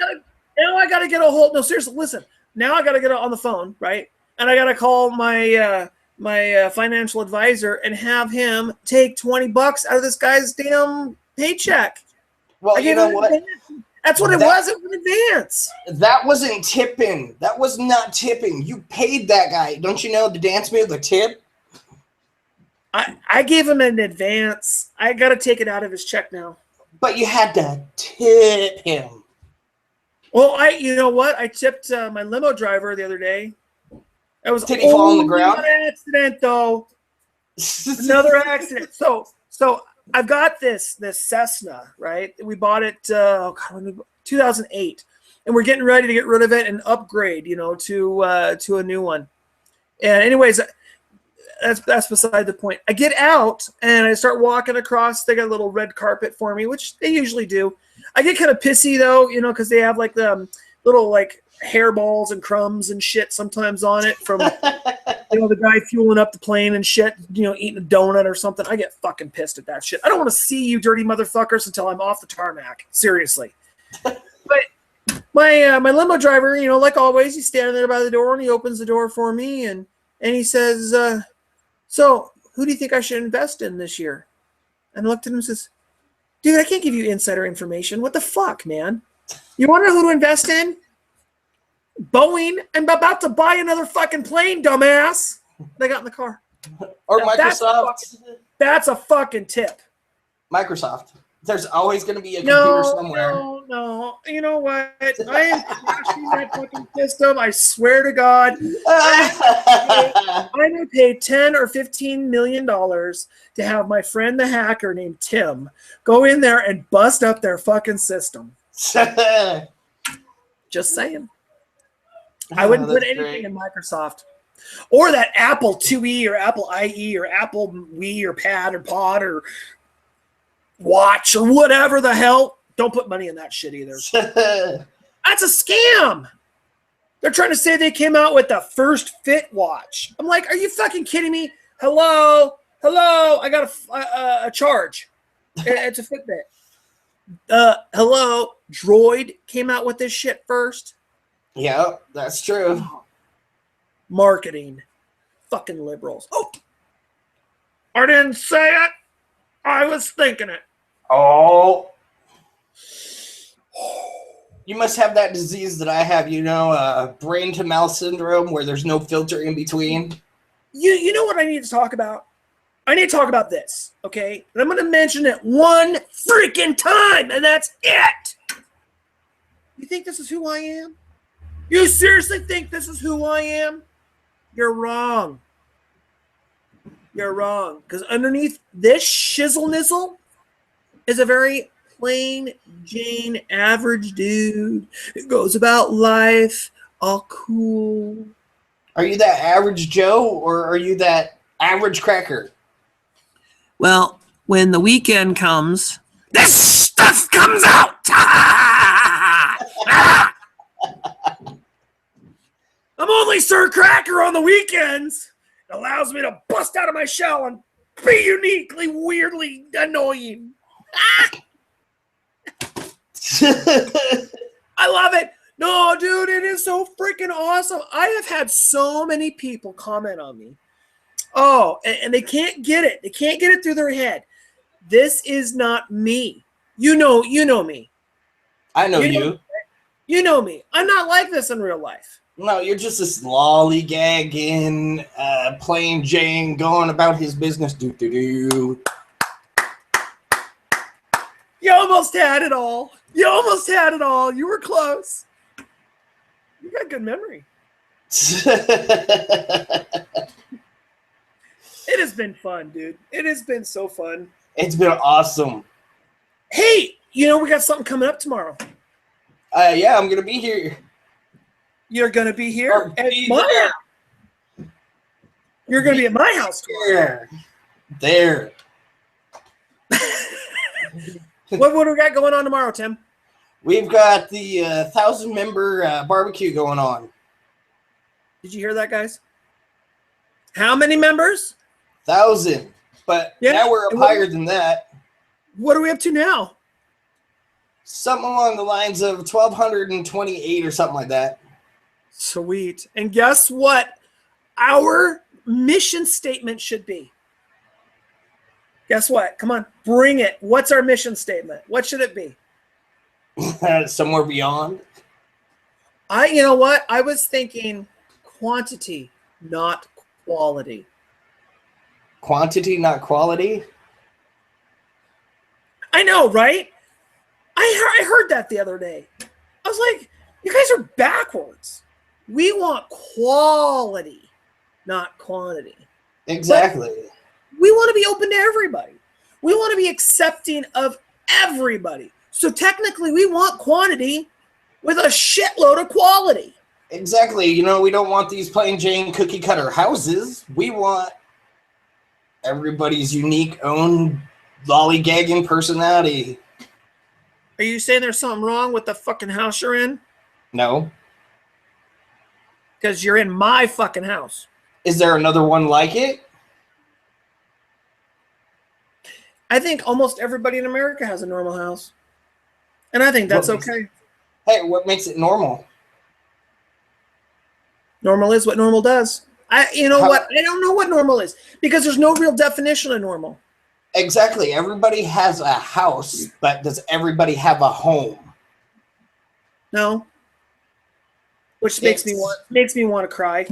Now I got to get a hold. No, seriously, listen. Now I got to get on the phone, right? And I got to call my financial advisor and have him take $20 out of this guy's damn paycheck. Well, you know what? That's what it was. It was in advance. That wasn't tipping. That was not tipping. You paid that guy. Don't you know the dance move, the tip? I gave him an advance. I got to take it out of his check now. But you had to tip him. Well, you know what? I tipped my limo driver the other day. Did he fall on the ground? Another accident, though. Another accident. So I've got this Cessna, right? We bought it 2008, and we're getting ready to get rid of it and upgrade, to a new one. And anyways, that's beside the point. I get out and I start walking across. They got a little red carpet for me, which they usually do. I get kind of pissy though, because they have like the little like hairballs and crumbs and shit sometimes on it from the guy fueling up the plane and shit, eating a donut or something. I get fucking pissed at that shit. I don't want to see you dirty motherfuckers until I'm off the tarmac. Seriously. But my limo driver, like always, he's standing there by the door and he opens the door for me and he says, so who do you think I should invest in this year? And I looked at him and says, dude, I can't give you insider information. What the fuck, man? You want to know who to invest in? Boeing. I'm about to buy another fucking plane, dumbass. They got in the car. Or Microsoft. That's a fucking tip. Microsoft. There's always going to be a computer somewhere. No. You know what? I am crashing that fucking system. I swear to God. I'm going to pay $10 or $15 million to have my friend the hacker named Tim go in there and bust up their fucking system. Just saying. I wouldn't put anything in Microsoft. Or that Apple IIe or Apple IE or Apple Wii or Pad or Pod or Watch or whatever the hell. Don't put money in that shit either. That's a scam. They're trying to say they came out with the first fit watch. I'm like, are you fucking kidding me? Hello? I got a charge. It's a Fitbit. Hello? Droid came out with this shit first. Yeah, that's true. Marketing. Fucking liberals. Oh, I didn't say it. I was thinking it. Oh. You must have that disease that I have, brain to mouth syndrome where there's no filter in between. You know what I need to talk about? I need to talk about this, okay? And I'm going to mention it one freaking time, and that's it. You think this is who I am? You seriously think this is who I am? You're wrong. You're wrong. Because underneath this shizzle nizzle is a very plain Jane average dude who goes about life all cool. Are you that average Joe or are you that average cracker? Well, when the weekend comes, this stuff comes out. I'm only Sir Cracker on the weekends. It allows me to bust out of my shell and be uniquely, weirdly annoying. I love it. No, dude, it is so freaking awesome. I have had so many people comment on me. Oh, and they can't get it. They can't get it through their head. This is not me. You know me. I know You you. know, you know me. I'm not like this in real life. No, you're just this lollygagging, plain Jane going about his business. Do. You almost had it all. You almost had it all. You were close. You got good memory. It has been fun, dude. It has been so fun. It's been awesome. Hey, you know, we got something coming up tomorrow. Yeah, I'm going to be here. You're going to be here Or at be my there. house. You're going to be at my house tomorrow. There. What do we got going on tomorrow, Tim? We've got the 1,000-member barbecue going on. Did you hear that, guys? How many members? 1,000. But Yeah. now we're up And what- higher than that. What are we up to now? Something along the lines of 1,228 or something like that. Sweet. And guess what our mission statement should be? Guess what? Come on, bring it. What's our mission statement? What should it be? Somewhere beyond. You know what? I was thinking quantity, not quality. Quantity, not quality. I know, right? I heard that the other day. I was like, you guys are backwards. We want quality, not quantity. Exactly. We want to be open to everybody. We want to be accepting of everybody. So technically, we want quantity with a shitload of quality. Exactly. You know, we don't want these plain Jane cookie cutter houses. We want everybody's unique own lollygagging personality. Are you saying there's something wrong with the fucking house you're in? No. Because you're in my fucking house. Is there another one like it? I think almost everybody in America has a normal house. And I think that's What- okay. Hey, what makes it normal? Normal is what normal does. You know How- what? I don't know what normal is because there's no real definition of normal. Exactly. Everybody has a house, but does everybody have a home? No. Which makes me want to cry.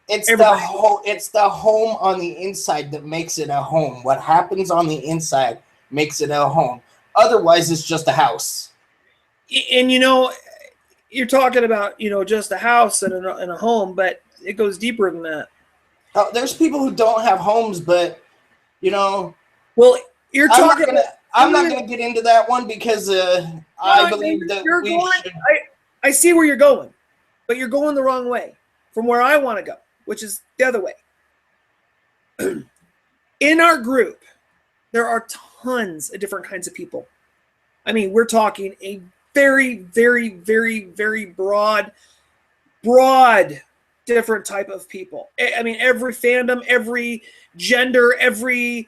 It's Everybody. it's the home on the inside that makes it a home. What happens on the inside makes it a home. Otherwise, it's just a house. And you know, you're talking about, you know, just a house and a home, but it goes deeper than that. There's people who don't have homes, but you know, Well, you're talking. I'm not gonna get into that one because I believe that you're we going, should. I see where you're going, but you're going the wrong way from where I want to go, which is the other way. In our group, there are tons of different kinds of people. I mean, we're talking a very, very, very, very broad different type of people. I mean, every fandom, every gender, every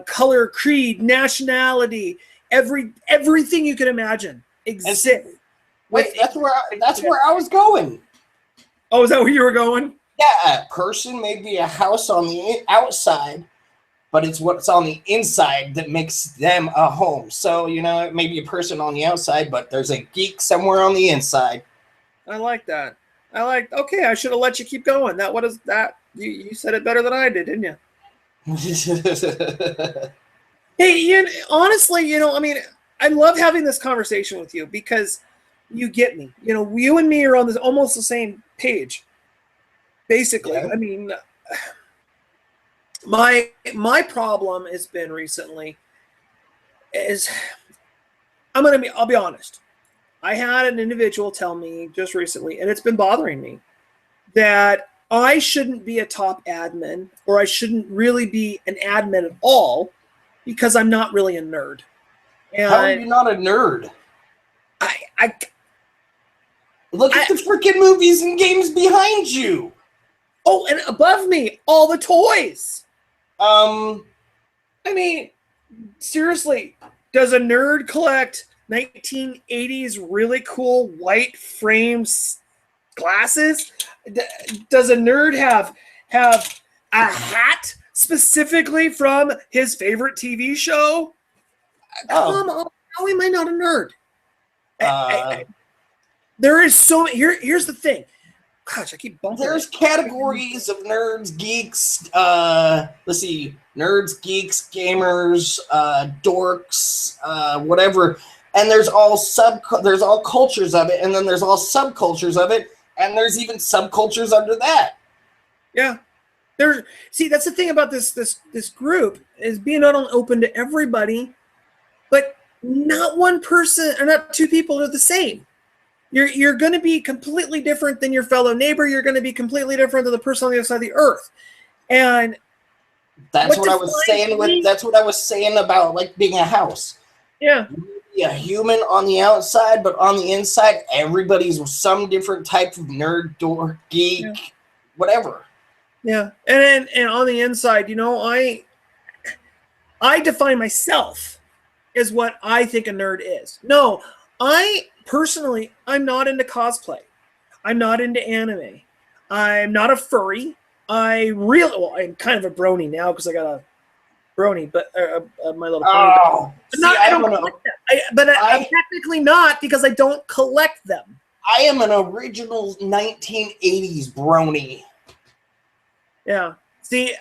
color, creed, nationality, everything you can imagine exists. Wait, that's where I was going. Oh, is that where you were going? Yeah, a person may be a house on the outside, but it's what's on the inside that makes them a home. So, you know, it may be a person on the outside, but there's a geek somewhere on the inside. I like that. Okay, I should have let you keep going. What is that? You said it better than I did, didn't you? Hey, Ian, honestly, you know, I mean, I love having this conversation with you because you get me. You know, you and me are on this almost the same page. Basically, Yeah. I mean, my problem has been recently is I'll be honest. I had an individual tell me just recently, and it's been bothering me, that I shouldn't be a top admin, or I shouldn't really be an admin at all, because I'm not really a nerd. And How are you not a nerd? I Look at the freaking movies and games behind you. oh, and above me, all the toys. I mean, seriously, does a nerd collect 1980s really cool white frames glasses? Does a nerd have a hat specifically from his favorite TV show? Come on, how am I not a nerd? Uh, There is so here's the thing. Gosh, I keep bumping. There's categories of nerds, geeks. Let's see, nerds, geeks, gamers, dorks, whatever. And there's all cultures of it, and then there's all subcultures of it, and there's even subcultures under that. Yeah. See, that's the thing about this group is being not only open to everybody, but not one person or not two people are the same. You're going to be completely different than your fellow neighbor. You're going to be completely different than the person on the other side of the earth. And that's what I was saying. That's what I was saying about like being a house. Yeah. A human on the outside, but on the inside, everybody's some different type of nerd, dork, geek, whatever. Yeah, and on the inside, I define myself as what I think a nerd is. No, I'm not into cosplay. I'm not into anime. I'm not a furry. I'm kind of a brony now because I got a brony, but my little pony. Oh, I don't collect them. But I'm technically not because I don't collect them. I am an original 1980s brony. Yeah. See,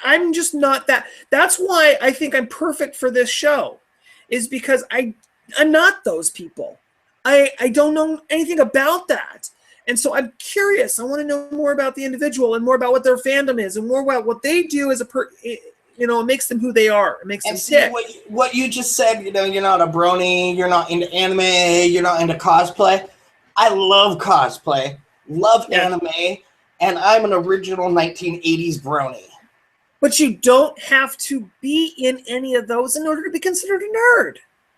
I'm just not that. That's why I think I'm perfect for this show, is because I'm not those people. I don't know anything about that. And so I'm curious. I want to know more about the individual and more about what their fandom is and more about what they do as it makes them who they are. It makes them tick. What you just said, you're not a brony, you're not into anime, you're not into cosplay. I love cosplay, love anime, and I'm an original 1980s brony. But you don't have to be in any of those in order to be considered a nerd.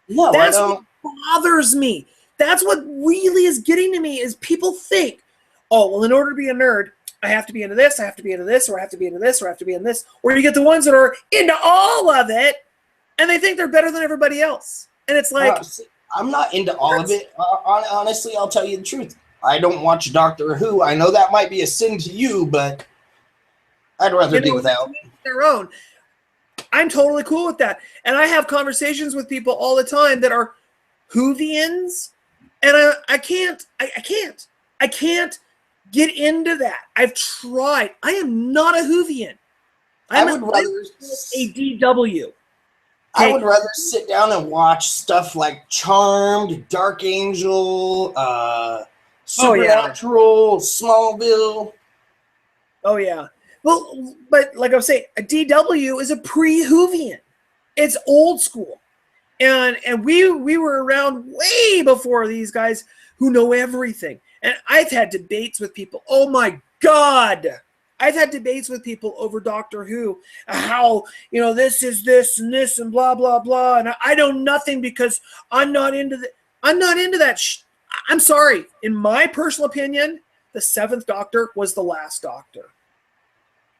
No, That's what bothers me. That's what really is getting to me is people think, oh, well, in order to be a nerd, I have to be into this, I have to be into this, or I have to be into this, or I have to be in this. Or you get the ones that are into all of it, and they think they're better than everybody else. And it's like... I'm not into all of it. Honestly, I'll tell you the truth. I don't watch Doctor Who. I know that might be a sin to you, but I'd rather do without. Their own. I'm totally cool with that. And I have conversations with people all the time that are Whovians, and I can't get into that. I've tried. I am not a Whovian. I'm a DW. I would rather sit down and watch stuff like Charmed, Dark Angel, Supernatural, Smallville. Oh, yeah. Well, but like I was saying, a DW is a pre-Whovian. It's old school. And we were around way before these guys who know everything. And I've had debates with people. Oh, my God. I've had debates with people over Doctor Who, how, this is this and this and blah, blah, blah. And I know nothing because I'm not into that. I'm sorry. In my personal opinion, the seventh Doctor was the last Doctor.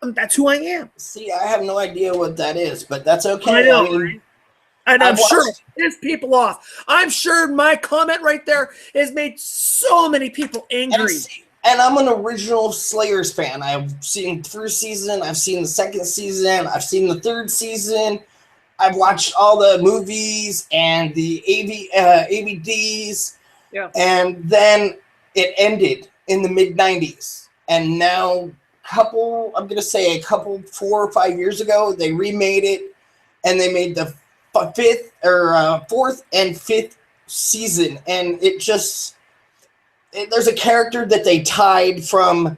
That's who I am. See, I have no idea what that is, but that's okay. I know, right? And I'm sure it pisses people off. I'm sure my comment right there has made so many people angry. And I'm an original Slayers fan. I've seen first season, I've seen the second season, I've seen the third season. I've watched all the movies and the AVDs. Yeah. And then it ended in the mid-90s. And now, I'm going to say 4 or 5 years ago, they remade it. And they made the fourth and fifth season. And it just... There's a character that they tied from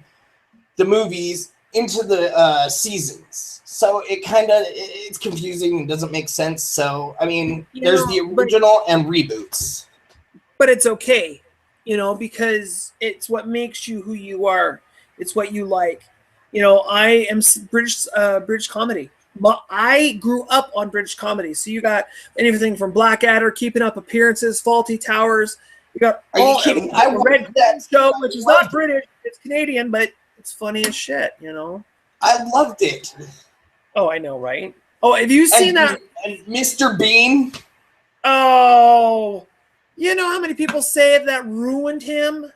the movies into the seasons. So it's confusing and doesn't make sense. So, I mean, there's the original and reboots. But it's okay, because it's what makes you who you are. It's what you like. I am British comedy. I grew up on British comedy. So you got anything from Blackadder, Keeping Up Appearances, Fawlty Towers. You got I read that show, which is not British, it's Canadian, but it's funny as shit, I loved it. Oh, I know, right? Oh, have you seen that? And Mr. Bean? Oh, you know how many people say that ruined him?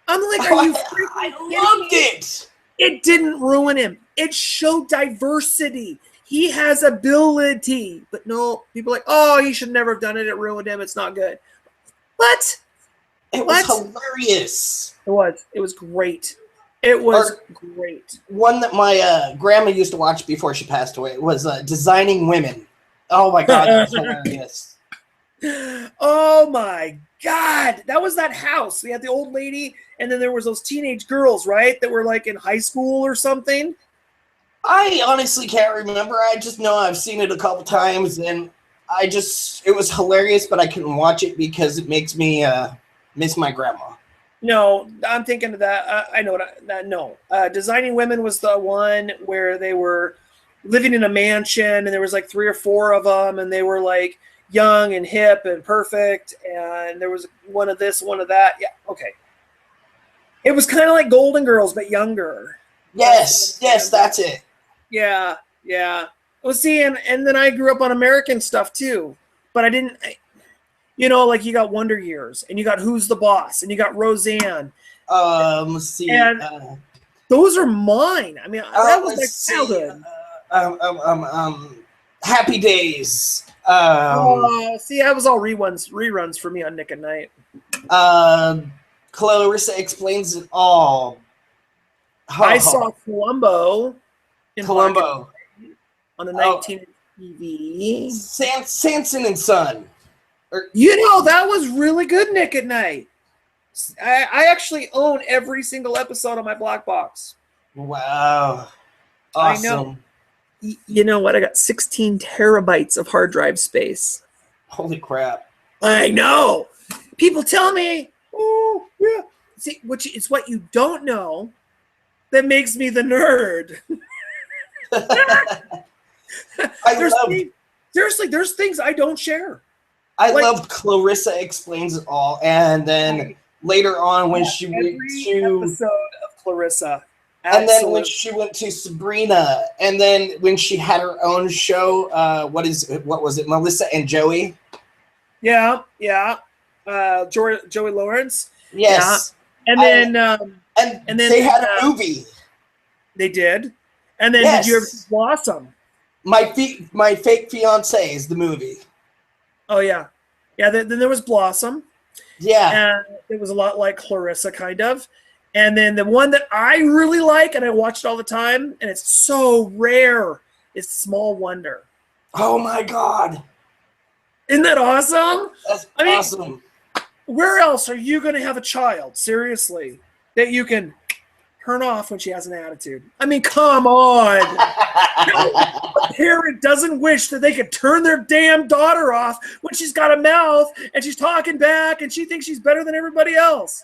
I'm like, are you freaking I loved it. It didn't ruin him. It showed diversity. He has ability, but no, people are like, oh, he should never have done it. It ruined him. It's not good. What? It was hilarious. It was. It was great. It was great. One that my grandma used to watch before she passed away was Designing Women. Oh my God, that was hilarious. Oh my God. That was that house. We had the old lady, and then there was those teenage girls, right? That were like in high school or something. I honestly can't remember. I just know I've seen it a couple times, and it was hilarious, but I couldn't watch it because it makes me miss my grandma. No, I'm thinking of that. I know that. No, Designing Women was the one where they were living in a mansion, and there was like 3 or 4 of them, and they were like young and hip and perfect, and there was one of this, one of that. Yeah, okay. It was kind of like Golden Girls, but younger. Yes, that's it. Yeah. Well, see, and then I grew up on American stuff too, but I didn't. Like you got Wonder Years, and you got Who's the Boss, and you got Roseanne. Let's see. And those are mine. I mean, that was like childhood. Happy Days. See, that was all reruns for me on Nick at Night. Clarissa Explains It All. I saw Columbo. On the 19 TV. Sanson and Son. That was really good, Nick at Night. I actually own every single episode on my black box. Wow. Awesome. I know. You know what? I got 16 terabytes of hard drive space. Holy crap. I know. People tell me, oh, yeah. See, which is what you don't know that makes me the nerd. Seriously, there's things I don't share. I loved Clarissa Explains It All, and then later on when she went to episode of Clarissa, and then when she went to Sabrina, and then when she had her own show, what was it, Melissa and Joey? Yeah. Joey Lawrence. Yes, yeah. And then they had a movie. They did, and then did you ever see Blossom? My Fake Fiance is the movie. Oh yeah. Then there was Blossom. Yeah. And it was a lot like Clarissa, kind of. And then the one that I really like, and I watch it all the time, and it's so rare, is Small Wonder. Oh my God. Isn't that awesome? That's awesome. Where else are you going to have a child, seriously, that you can turn off when she has an attitude? I mean, come on. A parent doesn't wish that they could turn their damn daughter off when she's got a mouth and she's talking back and she thinks she's better than everybody else.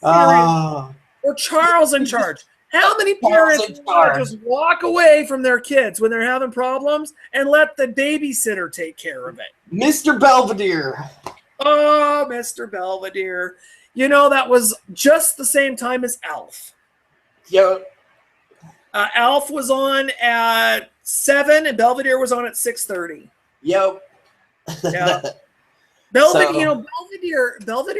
Or Charles in Charge. How many parents just walk away from their kids when they're having problems and let the babysitter take care of it? Mr. Belvedere. Oh, Mr. Belvedere. That was just the same time as Alf. Yep. Alf was on at 7 and Belvedere was on at 6:30. Yep. Yeah. Belvedere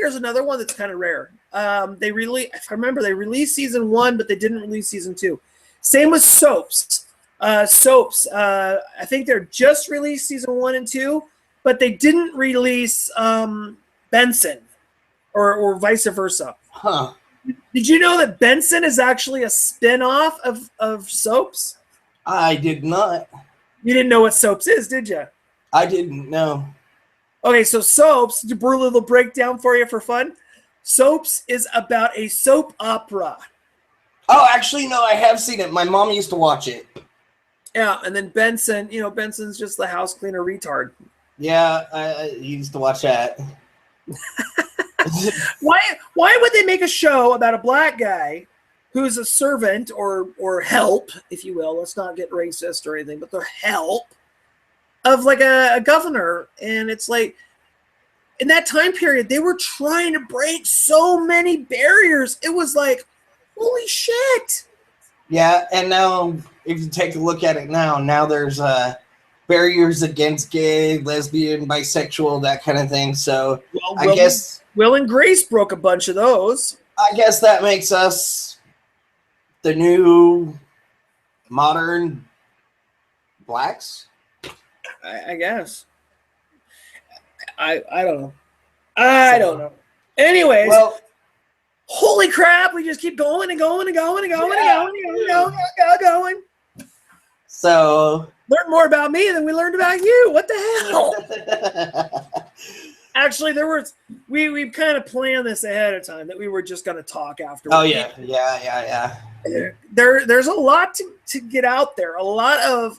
is another one that's kind of rare. If I remember, they released season 1, but they didn't release season 2. Same with Soaps. I think they're just released season 1 and 2, but they didn't release Benson or vice versa. Huh. Did you know that Benson is actually a spin-off of Soaps? I did not. You didn't know what Soaps is, did you? I didn't know. Okay, so Soaps, to do a little breakdown for you for fun. Soaps is about a soap opera. Oh, actually, no, I have seen it. My mom used to watch it. Yeah, and then Benson, Benson's just the house cleaner retard. Yeah, I used to watch that. Why would they make a show about a black guy who's a servant or help, if you will? Let's not get racist or anything, but the help of like a governor. And it's like, in that time period, they were trying to break so many barriers. It was like, holy shit. Yeah, and now if you take a look at it now there's barriers against gay, lesbian, bisexual, that kind of thing. So I guess Will and Grace broke a bunch of those. I guess that makes us the new modern blacks. I guess. I don't know. I don't know. Anyways, Well, holy crap! We just keep going and going and going and going Yeah. and going. so Learn more about me than we learned about you. What the hell? Actually, we kind of planned this ahead of time that we were just going to talk after. Oh yeah. There's a lot to get out there. A lot of,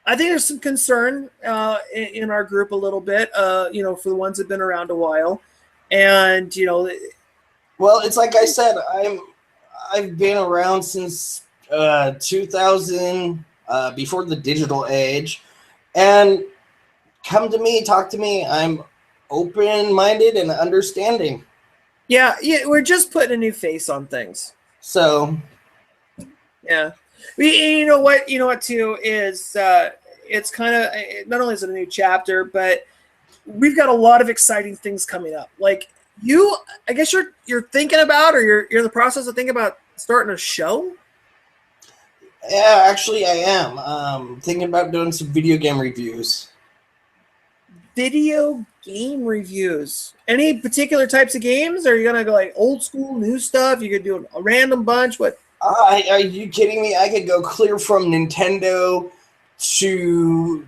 I think there's some concern in our group a little bit. For the ones that've been around a while, and Well, it's like I said, I've been around since 2000, before the digital age, and come to me, talk to me. I'm open-minded and understanding. Yeah, we're just putting a new face on things. So, yeah, you know what too is it's kind of, not only is it a new chapter, but we've got a lot of exciting things coming up. Like I guess you're thinking about, or you're in the process of thinking about starting a show. yeah, actually, I am thinking about doing some video game reviews. Video game reviews. Any particular types of games? Are you gonna go like old school, new stuff? You could do a random bunch. What? Are you kidding me? I could go clear from Nintendo to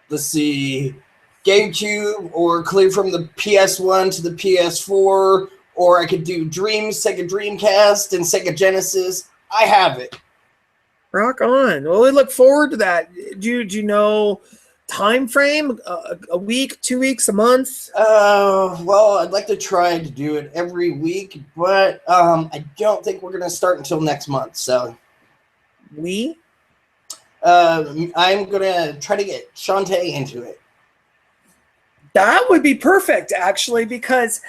let's see, GameCube, or clear from the PS1 to the PS4, or I could do Sega Dreamcast, and Sega Genesis. I have it. Rock on. Well, we look forward to that. Do you know time frame? A week, 2 weeks, a month? Well, I'd like to try to do it every week, but I don't think we're gonna start until next month. So I'm gonna try to get Shantae into it. That would be perfect, actually, because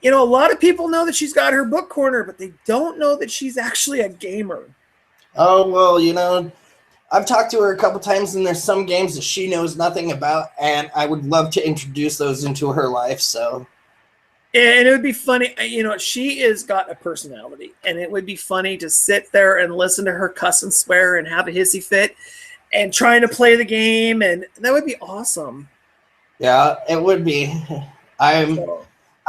a lot of people know that she's got her book corner, but they don't know that she's actually a gamer. Oh, well, I've talked to her a couple times, and there's some games that she knows nothing about, and I would love to introduce those into her life. So, and it would be funny. She has got a personality, and it would be funny to sit there and listen to her cuss and swear and have a hissy fit and trying to play the game, and that would be awesome. Yeah, it would be. I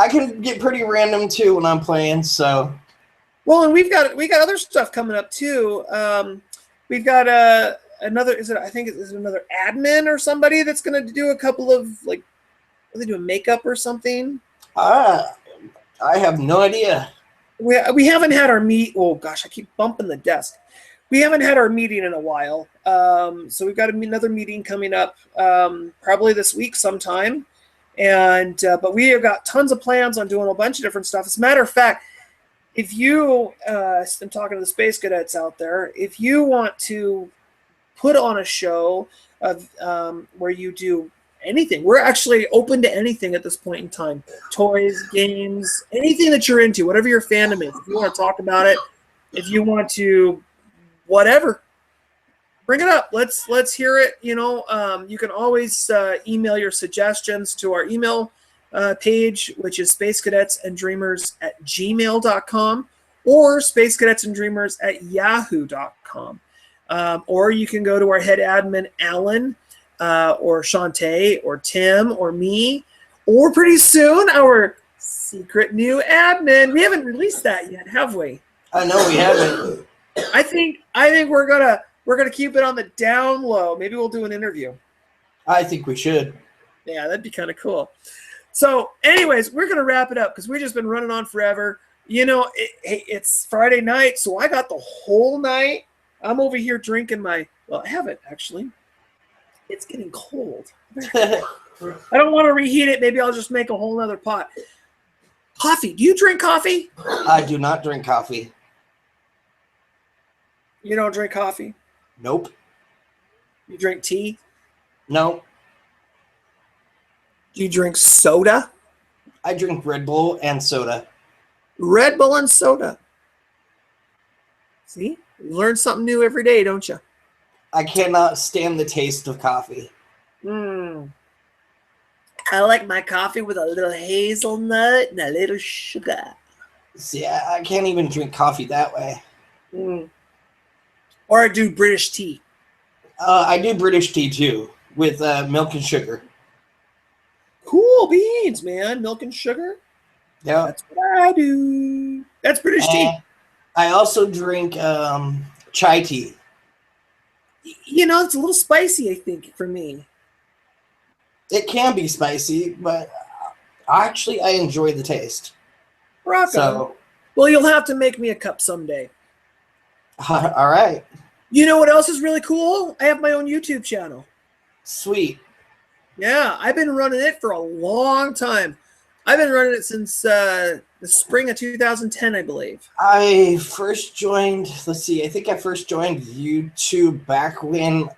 can get pretty random too when I'm playing. So, well, and we got other stuff coming up too. We've got another. I think it's another admin or somebody that's going to do a couple of, like, are they doing makeup or something? I have no idea. We haven't had our meet. Oh gosh, I keep bumping the desk. We haven't had our meeting in a while. So we've got another meeting coming up probably this week sometime. And but we have got tons of plans on doing a bunch of different stuff. As a matter of fact, if you, I'm talking to the Space Cadets out there, if you want to put on a show of where you do anything, we're actually open to anything at this point in time. Toys, games, anything that you're into, whatever your fandom is. If you want to talk about it, if you want to, whatever, bring it up. Let's hear it. You can always email your suggestions to our email page, which is spacecadetsanddreamers@gmail.com, or spacecadetsanddreamers@yahoo.com. Or you can go to our head admin, Alan, or Shantae, or Tim, or me, or pretty soon our secret new admin. We haven't released that yet, have we? I know we haven't. I think we're gonna keep it on the down low. Maybe we'll do an interview. I think we should. Yeah, that'd be kind of cool. So, anyways, we're gonna wrap it up because we've just been running on forever. It's Friday night, so I got the whole night. I'm over here drinking I haven't actually. It's getting cold. I don't want to reheat it. Maybe I'll just make a whole nother pot. Coffee. Do you drink coffee? I do not drink coffee. You don't drink coffee? Nope. You drink tea? No. Do you drink soda? I drink Red Bull and soda. Red Bull and soda. See? You learn something new every day, don't you? I cannot stand the taste of coffee. I like my coffee with a little hazelnut and a little sugar. See, I can't even drink coffee that way. Or I do British tea. I do British tea too, with milk and sugar. Cool beans, man. Milk and sugar. Yeah. That's what I do. That's British tea. I also drink chai tea. You know, it's a little spicy, I think, for me. It can be spicy, but actually I enjoy the taste. Rock on. Well, you'll have to make me a cup someday. All right. You know what else is really cool? I have my own YouTube channel. Sweet. Yeah, I've been running it for a long time. I've been running it since the spring of 2010, I believe. I first joined, let's see, I think I first joined YouTube back when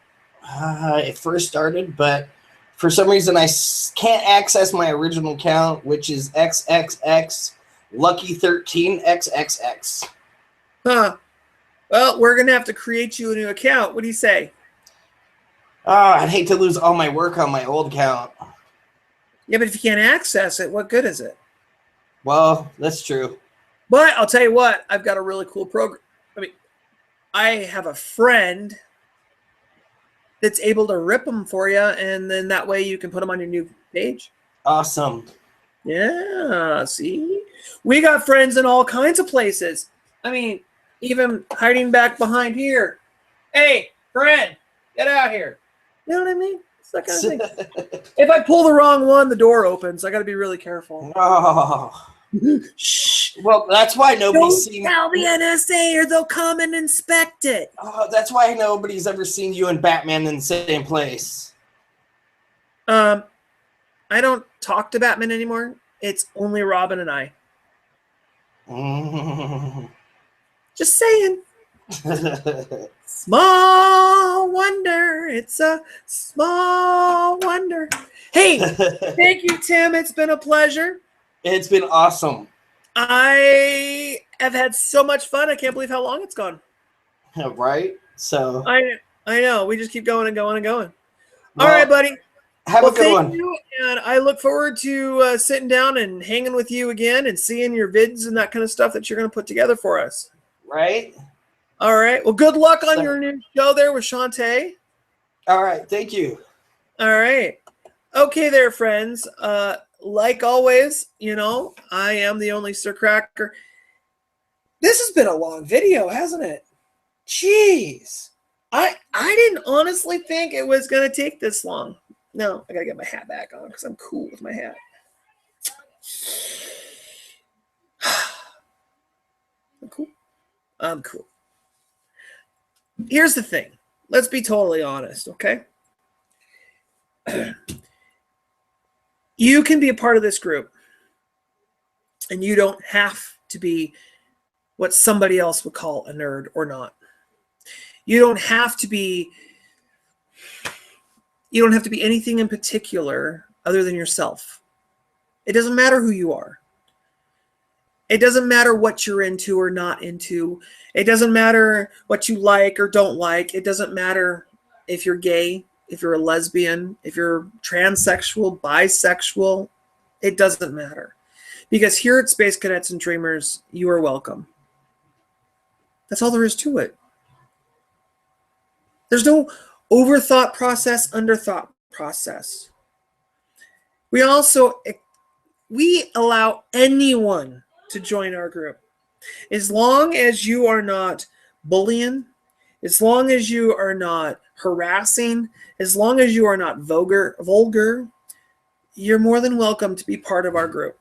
it first started, but for some reason I can't access my original account, which is XXX Lucky13XXX. Huh. Well, we're going to have to create you a new account. What do you say? Oh, I'd hate to lose all my work on my old account. Yeah, but if you can't access it, what good is it? Well, that's true. But I'll tell you what, I've got a really cool program. I mean, I have a friend that's able to rip them for you, and then that way you can put them on your new page. Awesome. Yeah, see? We got friends in all kinds of places. I mean, even hiding back behind here. Hey, friend, get out here. You know what I mean? It's that kind of thing. If I pull the wrong one, the door opens. I got to be really careful. Oh. Shh. Well, that's why nobody's seen. Don't tell the NSA or they'll come and inspect it. Oh, that's why nobody's ever seen you and Batman in the same place. I don't talk to Batman anymore. It's only Robin and I. Just saying. Small wonder. It's a small wonder. Hey, thank you, Tim. It's been a pleasure. It's been awesome. I have had so much fun. I can't believe how long it's gone. Right? So I know. We just keep going and going and going. Well, all right, buddy. Have a good one. Thank you, and I look forward to sitting down and hanging with you again and seeing your vids and that kind of stuff that you're going to put together for us. Right? All right. Well, good luck on your new show there with Shantae. All right. Thank you. All right. Okay there, friends. Like always, you know, I am the only Sir Cracker. This has been a long video, hasn't it? Jeez. I didn't honestly think it was going to take this long. No, I got to get my hat back on because I'm cool with my hat. I'm cool. I'm cool. Here's the thing. Let's be totally honest, okay? You can be a part of this group, and you don't have to be what somebody else would call a nerd or not. You don't have to be anything in particular other than yourself. It doesn't matter who you are. It doesn't matter what you're into or not into. It doesn't matter what you like or don't like. It doesn't matter if you're gay, if you're a lesbian, if you're transsexual, bisexual. It doesn't matter. Because here at Space Cadets and Dreamers, you are welcome. That's all there is to it. There's no overthought process, underthought process. We allow anyone to join our group. As long as you are not bullying, as long as you are not harassing, as long as you are not vulgar, you're more than welcome to be part of our group.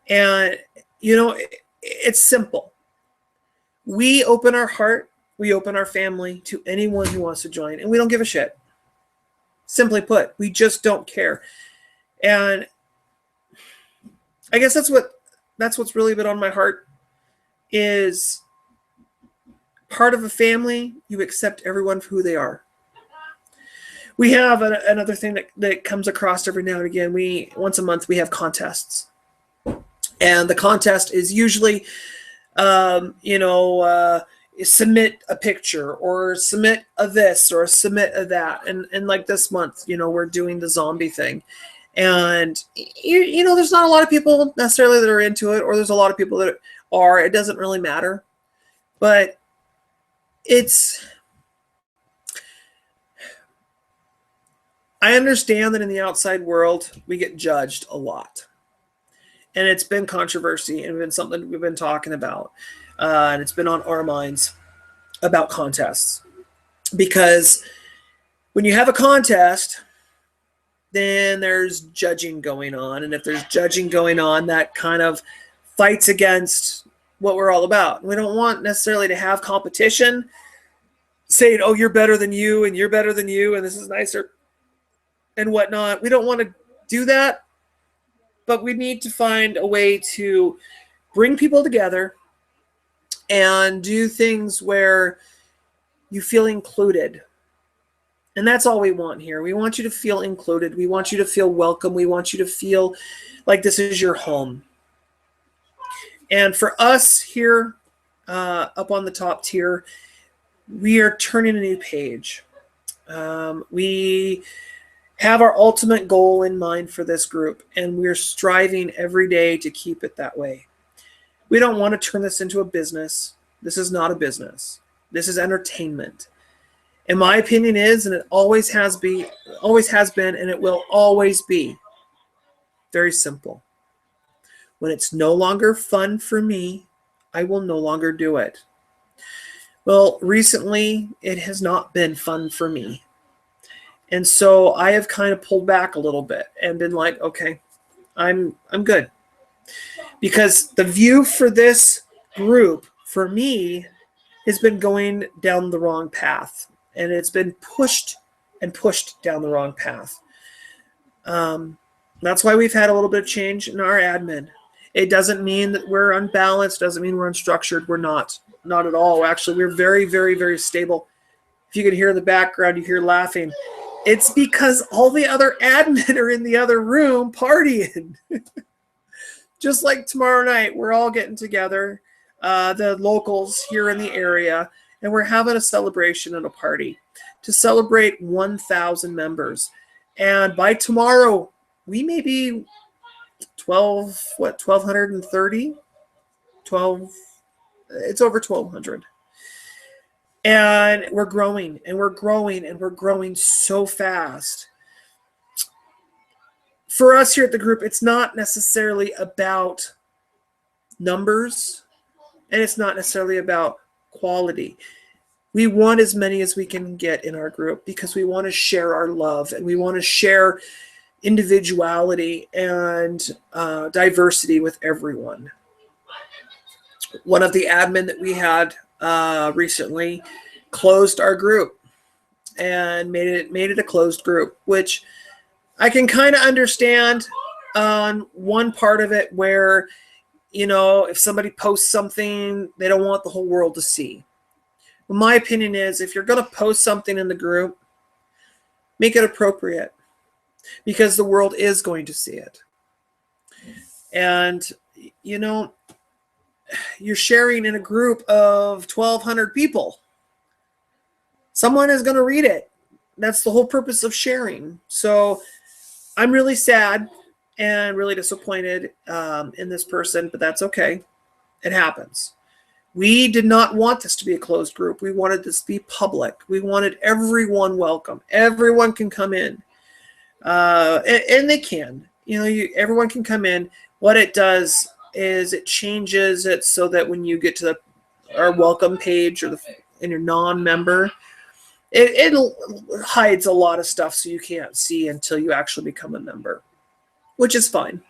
And, you know, it's simple. We open our heart, we open our family to anyone who wants to join, and we don't give a shit. Simply put, we just don't care. And I guess that's what's really been on my heart is part of a family, you accept everyone for who they are. We have another thing that comes across every now and again. Once a month, we have contests. And the contest is usually, submit a picture or submit a this or submit a that. And like this month, we're doing the zombie thing. And, there's not a lot of people necessarily that are into it, or there's a lot of people that are. It doesn't really matter. But I understand that in the outside world, we get judged a lot. And it's been controversy and been something we've been talking about. And it's been on our minds about contests. Because when you have a contest, then there's judging going on. And if there's judging going on, that kind of fights against what we're all about. We don't want necessarily to have competition saying, oh, you're better than you and you're better than you and this is nicer and whatnot. We don't want to do that, but we need to find a way to bring people together and do things where you feel included. And that's all we want here. We want you to feel included. We want you to feel welcome. We want you to feel like this is your home. And for us here up on the top tier, we are turning a new page. We have our ultimate goal in mind for this group, and we're striving every day to keep it that way. We don't want to turn this into a business. This is not a business. This is entertainment. And my opinion is, and it always has been, and it will always be, very simple. When it's no longer fun for me, I will no longer do it. Well, recently, it has not been fun for me. And so I have kind of pulled back a little bit and been like, okay, I'm good. Because the view for this group, for me, has been going down the wrong path. And it's been pushed and pushed down the wrong path. That's why we've had a little bit of change in our admin. It doesn't mean that we're unbalanced, doesn't mean we're unstructured. We're not at all. Actually, we're very, very, very stable. If you can hear in the background, you hear laughing. It's because all the other admin are in the other room partying. Just like tomorrow night, we're all getting together, the locals here in the area, and we're having a celebration and a party to celebrate 1,000 members. And by tomorrow, we may be 1,230? It's over 1,200. And we're growing, and we're growing, and we're growing so fast. For us here at the group, it's not necessarily about numbers, and it's not necessarily about quality. We want as many as we can get in our group because we want to share our love, and we want to share individuality and diversity with everyone. One of the admin that we had recently closed our group and made it a closed group, which I can kind of understand on one part of it where, you know, if somebody posts something, they don't want the whole world to see. Well, my opinion is if you're going to post something in the group, make it appropriate because the world is going to see it. And, you know, you're sharing in a group of 1,200 people. Someone is going to read it. That's the whole purpose of sharing. So I'm really sad and really disappointed in this person, but that's okay. It happens. We did not want this to be a closed group. We wanted this to be public. We wanted everyone welcome. Everyone can come in. And they can. You know, everyone can come in. What it does is it changes it so that when you get to our welcome page or and you're non-member, it hides a lot of stuff so you can't see until you actually become a member, which is fine.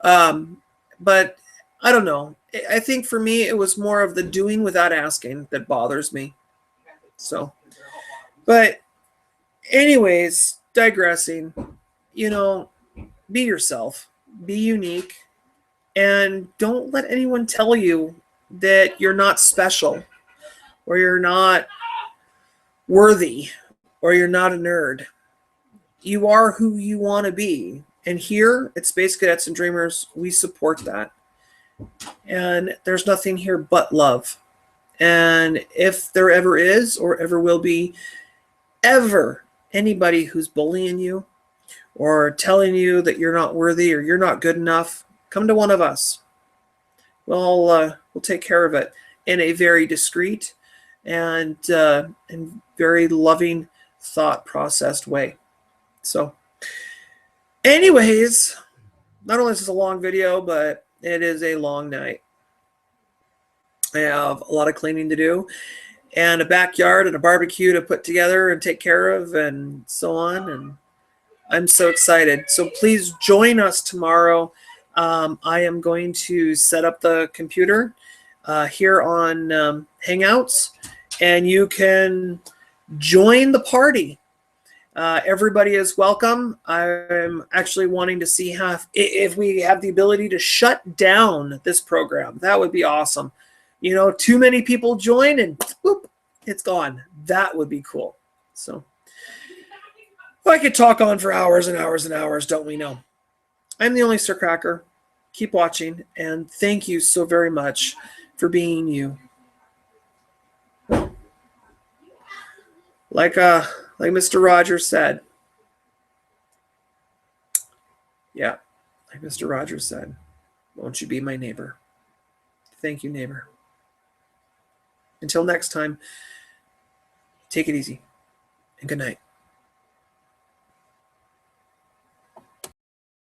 But I don't know. I think for me, it was more of the doing without asking that bothers me. So, but anyways, digressing, you know, be yourself, be unique, and don't let anyone tell you that you're not special or you're not worthy or you're not a nerd. You are who you want to be. And here at Space Cadets and Dreamers, we support that. And there's nothing here but love. And if there ever is or ever will be ever anybody who's bullying you or telling you that you're not worthy or you're not good enough, come to one of us. We'll take care of it in a very discreet and in very loving, thought processed way. So anyways, not only is this a long video, but it is a long night. I have a lot of cleaning to do and a backyard and a barbecue to put together and take care of and so on. And I'm so excited. So please join us tomorrow. I am going to set up the computer here on Hangouts, and you can join the party. Everybody is welcome. I'm actually wanting to see if we have the ability to shut down this program. That would be awesome. You know, too many people join and whoop, it's gone. That would be cool. So I could talk on for hours and hours and hours, don't we know? I'm the only Sir Cracker. Keep watching, and thank you so very much for being you. Like Mr. Rogers said. Yeah, like Mr. Rogers said, won't you be my neighbor? Thank you, neighbor. Until next time, take it easy and good night.